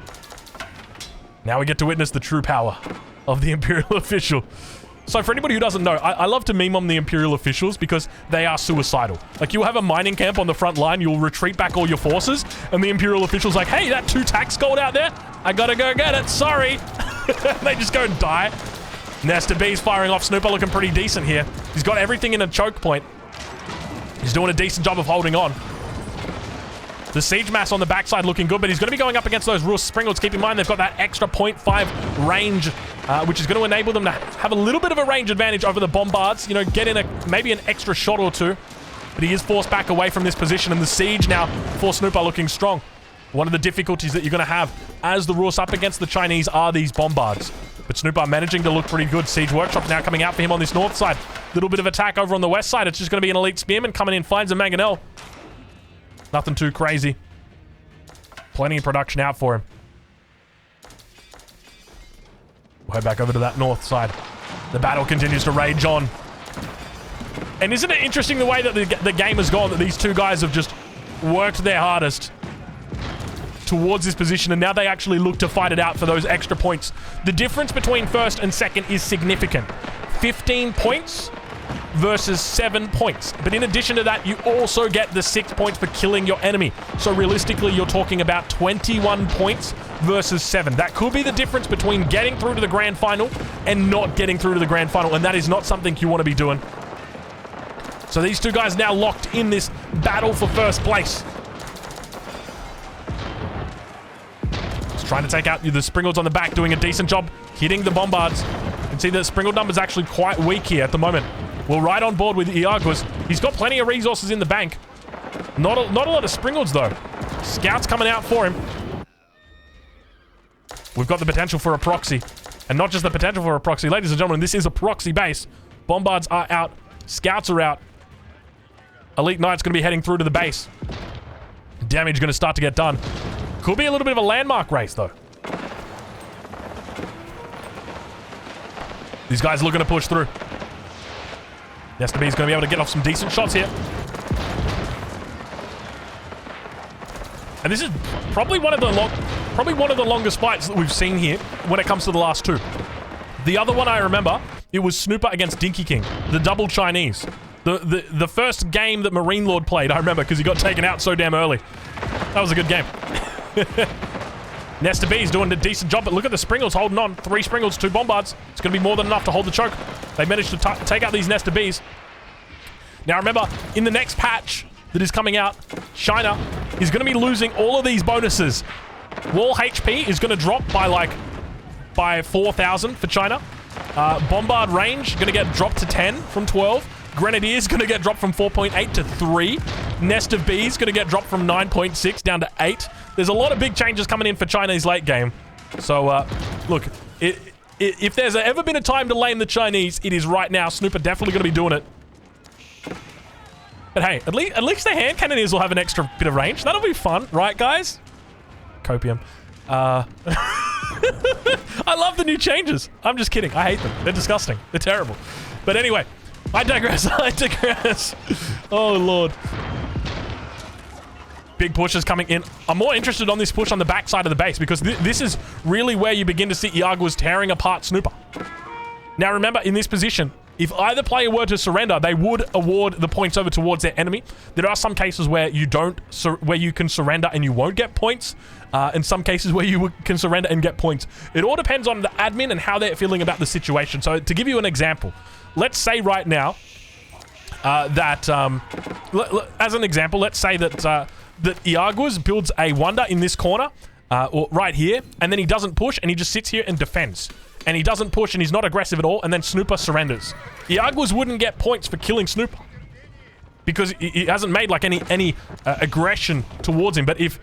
Now we get to witness the true power of the Imperial Official. So for anybody who doesn't know, I love to meme on the Imperial Officials because they are suicidal. Like, you'll have a mining camp on the front line, you'll retreat back all your forces, and the Imperial Official's like, hey, that 2 tax gold out there, I gotta go get it, sorry. They just go and die. Nesta Bees firing off. Snooper looking pretty decent here. He's got everything in a choke point. He's doing a decent job of holding on. The siege mass on the backside looking good, but he's going to be going up against those Rus Springalds. Keep in mind, they've got that extra 0.5 range, which is going to enable them to have a little bit of a range advantage over the bombards. You know, get in maybe an extra shot or two. But he is forced back away from this position, and the siege now for Snooper looking strong. One of the difficulties that you're going to have as the Rus up against the Chinese are these bombards. But Snooper managing to look pretty good. Siege Workshop now coming out for him on this north side. Little bit of attack over on the west side. It's just going to be an elite spearman coming in, finds a mangonel. Nothing too crazy. Plenty of production out for him. We'll head back over to that north side. The battle continues to rage on. And isn't it interesting the way that the game has gone, that these two guys have just worked their hardest towards this position, and now they actually look to fight it out for those extra points. The difference between first and second is significant. 15 points versus 7 points. But in addition to that, you also get the 6 points for killing your enemy. So realistically, you're talking about 21 points versus 7. That could be the difference between getting through to the grand final and not getting through to the grand final, and that is not something you want to be doing. So these two guys now locked in this battle for first place. Just trying to take out the Springalds on the back, doing a decent job hitting the bombards. You can see the Springald number's actually quite weak here at the moment. We're right on board with Iaguas. He's got plenty of resources in the bank. Not a lot of Springalds, though. Scouts coming out for him. We've got the potential for a proxy. And not just the potential for a proxy. Ladies and gentlemen, this is a proxy base. Bombards are out. Scouts are out. Elite Knight's going to be heading through to the base. Damage going to start to get done. Could be a little bit of a landmark race, though. These guys are looking to push through. Nesta Bee's going to be able to get off some decent shots here. And this is probably one of the longest fights that we've seen here when it comes to the last two. The other one I remember, it was Snooper against Dinky King, the double Chinese. The first game that Marine Lord played, I remember, because he got taken out so damn early. That was a good game. Nesta B's doing a decent job, but look at the Springles holding on. 3 Springles, 2 Bombards. It's going to be more than enough to hold the choke. They managed to take out these Nesta B's. Now remember, in the next patch that is coming out, China is going to be losing all of these bonuses. Wall HP is going to drop by 4,000 for China. Bombard range going to get dropped to 10 from 12. Grenadier is going to get dropped from 4.8 to 3. Nest of Bees going to get dropped from 9.6 down to 8. There's a lot of big changes coming in for Chinese late game. So, look, if there's ever been a time to lame the Chinese, it is right now. Snooper definitely going to be doing it. But hey, at least the hand cannoneers will have an extra bit of range. That'll be fun, right, guys? Copium. I love the new changes. I'm just kidding. I hate them. They're disgusting. They're terrible. But anyway, I digress. I digress. Oh, Lord. Big pushes coming in. I'm more interested on this push on the backside of the base because this is really where you begin to see Iaguas tearing apart Snooper. Now, remember, in this position, if either player were to surrender, they would award the points over towards their enemy. There are some cases where you can surrender and you won't get points. In some cases where you can surrender and get points. It all depends on the admin and how they're feeling about the situation. So to give you an example, let's say right now as an example, let's say that Iaguas builds a wonder in this corner, or right here, and then he doesn't push and he just sits here and defends. And he doesn't push and he's not aggressive at all, and then Snooper surrenders. Iaguas wouldn't get points for killing Snooper because he hasn't made like any aggression towards him. But if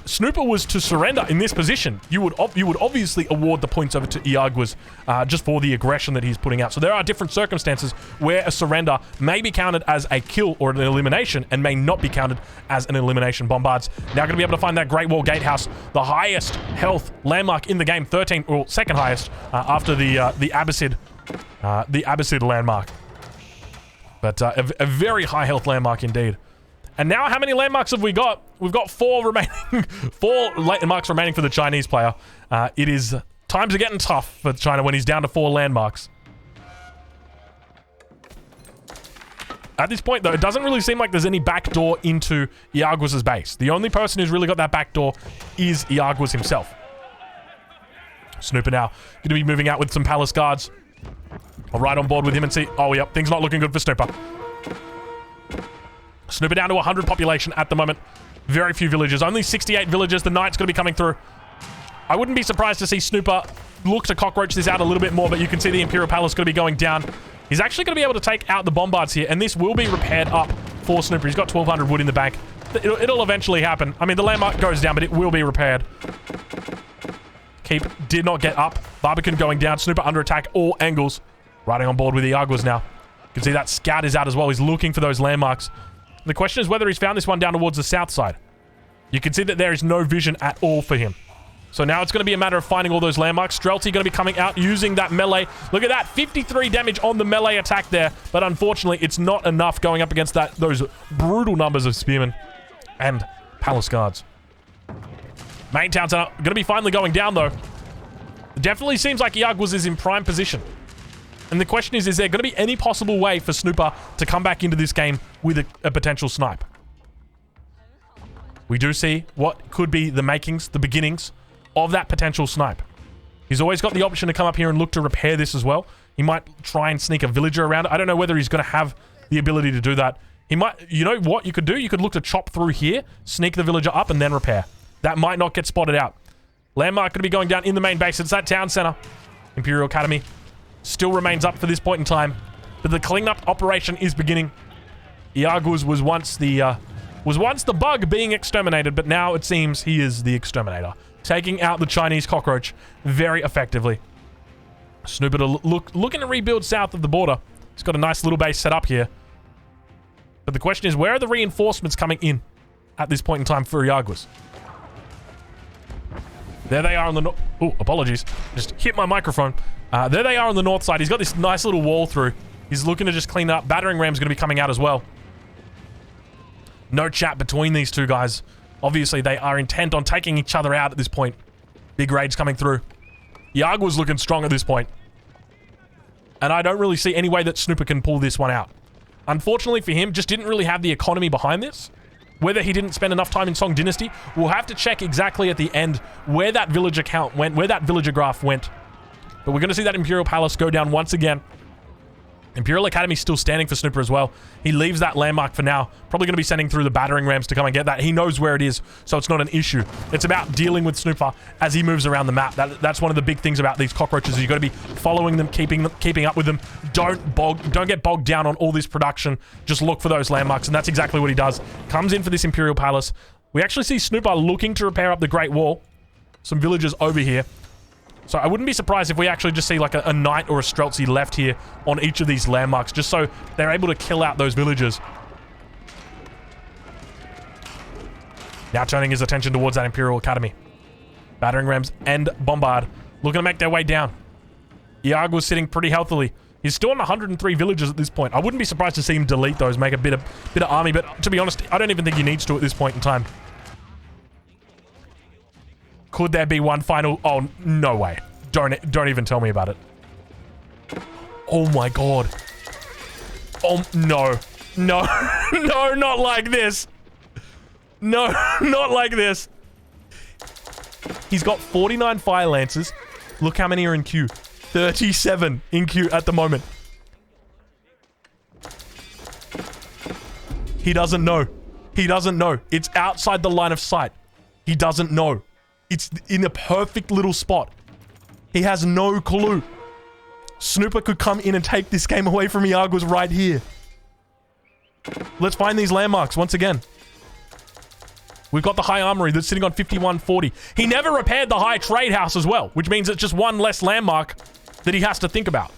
Snooper was to surrender in this position, you would obviously award the points over to Iaguas just for the aggression that he's putting out. So there are different circumstances where a surrender may be counted as a kill or an elimination and may not be counted as an elimination. Bombards now going to be able to find that Great Wall Gatehouse, the highest health landmark in the game, 13 or second highest after the Abbasid landmark. But a very high health landmark indeed. And now how many landmarks have we got? We've got 4 remaining, 4 landmarks remaining for the Chinese player. Times are getting tough for China when he's down to 4 landmarks. At this point, though, it doesn't really seem like there's any backdoor into Iaguas' base. The only person who's really got that backdoor is Iaguas himself. Snooper now going to be moving out with some palace guards. I'll ride on board with him and see. Oh, yep, things not looking good for Snooper. Snooper down to 100 population at the moment. Very few villagers. Only 68 villagers. The Knight's going to be coming through. I wouldn't be surprised to see Snooper look to cockroach this out a little bit more, but you can see the Imperial Palace going to be going down. He's actually going to be able to take out the Bombards here, and this will be repaired up for Snooper. He's got 1,200 wood in the bank. It'll eventually happen. I mean, the landmark goes down, but it will be repaired. Keep did not get up. Barbican going down. Snooper under attack, all angles. Riding on board with the Iaguas now. You can see that scout is out as well. He's looking for those landmarks. The question is whether he's found this one down towards the south side. You can see that there is no vision at all for him. So now it's going to be a matter of finding all those landmarks. Strelty going to be coming out using that melee. Look at that, 53 damage on the melee attack there. But unfortunately, it's not enough going up against those brutal numbers of spearmen and palace guards. Main town's going to be finally going down, though. It definitely seems like Iaguas is in prime position. And the question is there going to be any possible way for Snooper to come back into this game with a potential snipe? We do see what could be the makings, the beginnings of that potential snipe. He's always got the option to come up here and look to repair this as well. He might try and sneak a villager around it. I don't know whether he's going to have the ability to do that. He might, you know what you could do? You could look to chop through here, sneak the villager up, and then repair. That might not get spotted out. Landmark going to be going down in the main base. It's that town center. Imperial Academy still remains up for this point in time, but the cleanup operation is beginning. Iaguas was once the bug being exterminated, but now it seems he is the exterminator, taking out the Chinese cockroach very effectively. Snooper looking to rebuild south of the border. He's got a nice little base set up here, but the question is, where are the reinforcements coming in at this point in time for Iaguas? There they are on the north. Oh, apologies. Just hit my microphone. There they are on the north side. He's got this nice little wall through. He's looking to just clean up. Battering ram's going to be coming out as well. No chat between these two guys. Obviously, they are intent on taking each other out at this point. Big raids coming through. Iagua's looking strong at this point. And I don't really see any way that Snooper can pull this one out. Unfortunately for him, just didn't really have the economy behind this. Whether he didn't spend enough time in Song Dynasty, we'll have to check exactly at the end where that villager count went, where that villager graph went. But we're going to see that Imperial Palace go down once again. Imperial Academy still standing for Snooper as well. He leaves that landmark for now. Probably going to be sending through the battering rams to come and get that. He knows where it is, so it's not an issue. It's about dealing with Snooper as he moves around the map. That's one of the big things about these cockroaches. You've got to be following them, keeping up with them. Don't get bogged down on all this production. Just look for those landmarks, and that's exactly what he does. Comes in for this Imperial Palace. We actually see Snooper looking to repair up the Great Wall. Some villagers over here. So I wouldn't be surprised if we actually just see like a knight or a Streltsy left here on each of these landmarks, just so they're able to kill out those villagers. Now turning his attention towards that Imperial Academy. Battering rams and bombard looking to make their way down. Iago's sitting pretty healthily. He's still on 103 villagers at this point. I wouldn't be surprised to see him delete those, make a bit of army, but to be honest, I don't even think he needs to at this point in time. Could there be one final? Oh, no way. Don't even tell me about it. Oh my god. Oh, no. No. No, not like this. No, not like this. He's got 49 Fire Lancers. Look how many are in queue. 37 in queue at the moment. He doesn't know. He doesn't know. It's outside the line of sight. He doesn't know. It's in a perfect little spot. He has no clue. Snooper could come in and take this game away from Iago's right here. Let's find these landmarks once again. We've got the High Armory that's sitting on 5140. He never repaired the High Trade House as well, which means it's just one less landmark that he has to think about.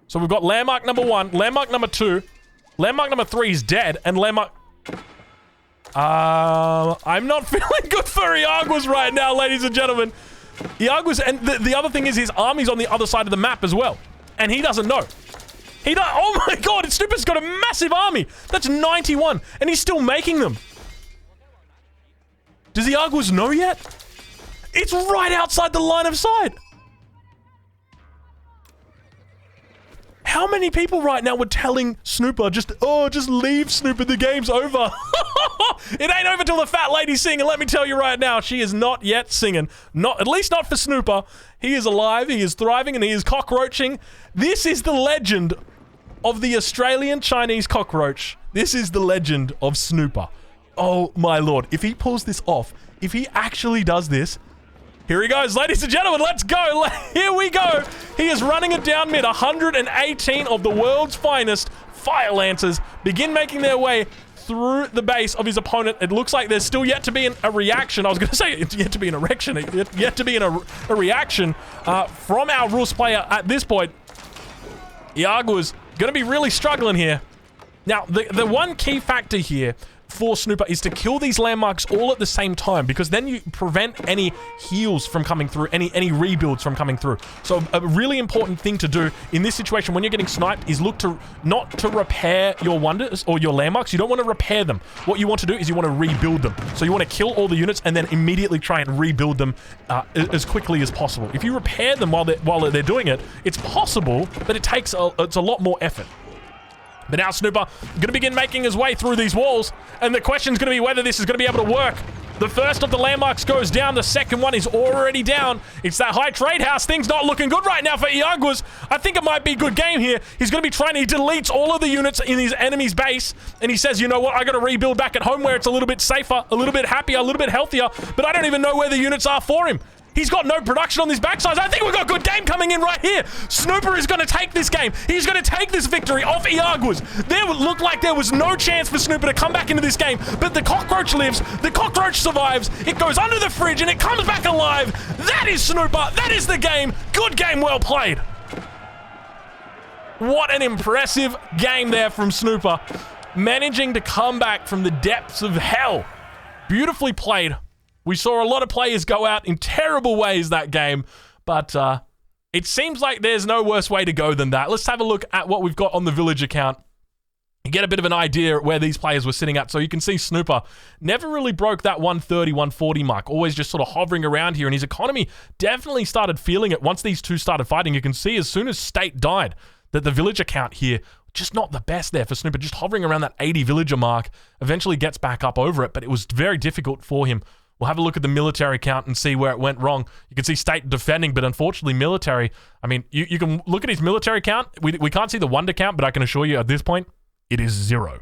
So we've got landmark number 1, landmark number 2, landmark number 3 is dead, and landmark... I'm not feeling good for Iago's right now, ladies and gentlemen. Iago's, and the other thing is his army's on the other side of the map as well. And he doesn't know. Oh my god, Snooper's got a massive army. That's 91, and he's still making them. Does Iago's know yet? It's right outside the line of sight. How many people right now were telling Snooper, just leave Snooper, the game's over. It ain't over till the fat lady's singing. Let me tell you right now, she is not yet singing. At least not for Snooper. He is alive, he is thriving, and he is cockroaching. This is the legend of the Australian Chinese cockroach. This is the legend of Snooper. Oh my lord. If he pulls this off, if he actually does this, here he goes, ladies and gentlemen, let's go. Here we go. He is running it down mid. 118 of the world's finest Fire Lancers begin making their way through the base of his opponent. It looks like there's still yet to be a reaction. I was going to say it's yet to be an erection. Yet to be a reaction from our Rus player at this point. Iago is going to be really struggling here. Now, the one key factor here for Snooper is to kill these landmarks all at the same time, because then you prevent any heals from coming through, any rebuilds from coming through. So a really important thing to do in this situation when you're getting sniped is look to not to repair your wonders or your landmarks. You don't want to repair them. What you want to do is you want to rebuild them. So you want to kill all the units and then immediately try and rebuild them as quickly as possible. If you repair them while they're doing it, it's possible, but it's a lot more effort. But now Snooper going to begin making his way through these walls, and the question's going to be whether this is going to be able to work. The first of the landmarks goes down. The second one is already down. It's that High Trade House. Things not looking good right now for Iago's. I think it might be a good game here. He's going to be trying to... He deletes all of the units in his enemy's base, and he says, you know what, I got to rebuild back at home where it's a little bit safer, a little bit happier, a little bit healthier, but I don't even know where the units are for him. He's got no production on this backside. I think we've got a good game coming in right here. Snooper is going to take this game. He's going to take this victory off Iago's. There looked like there was no chance for Snooper to come back into this game, but the cockroach lives. The cockroach survives. It goes under the fridge and it comes back alive. That is Snooper. That is the game. Good game, well played. What an impressive game there from Snooper. Managing to come back from the depths of hell. Beautifully played. We saw a lot of players go out in terrible ways that game, but it seems like there's no worse way to go than that. Let's have a look at what we've got on the village account. You get a bit of an idea where these players were sitting at. So you can see Snooper never really broke that 130, 140 mark, always just sort of hovering around here, and his economy definitely started feeling it once these two started fighting. You can see as soon as State died that the village account here just not the best there for Snooper, just hovering around that 80 villager mark, eventually gets back up over it, but it was very difficult for him. We'll have a look at the military count and see where it went wrong. You can see State defending, but unfortunately military, I mean, you can look at his military count. We can't see the wonder count, but I can assure you at this point, it is 0.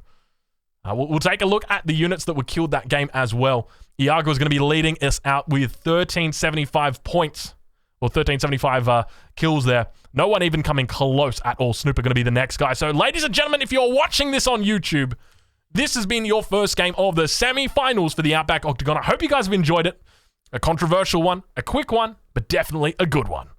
We'll take a look at the units that were killed that game as well. Iago is going to be leading us out with 1375 points, or 1375 kills there. No one even coming close at all. Snooper going to be the next guy. So, ladies and gentlemen, if you're watching this on YouTube, this has been your first game of the semi-finals for the Outback Octagon. I hope you guys have enjoyed it. A controversial one, a quick one, but definitely a good one.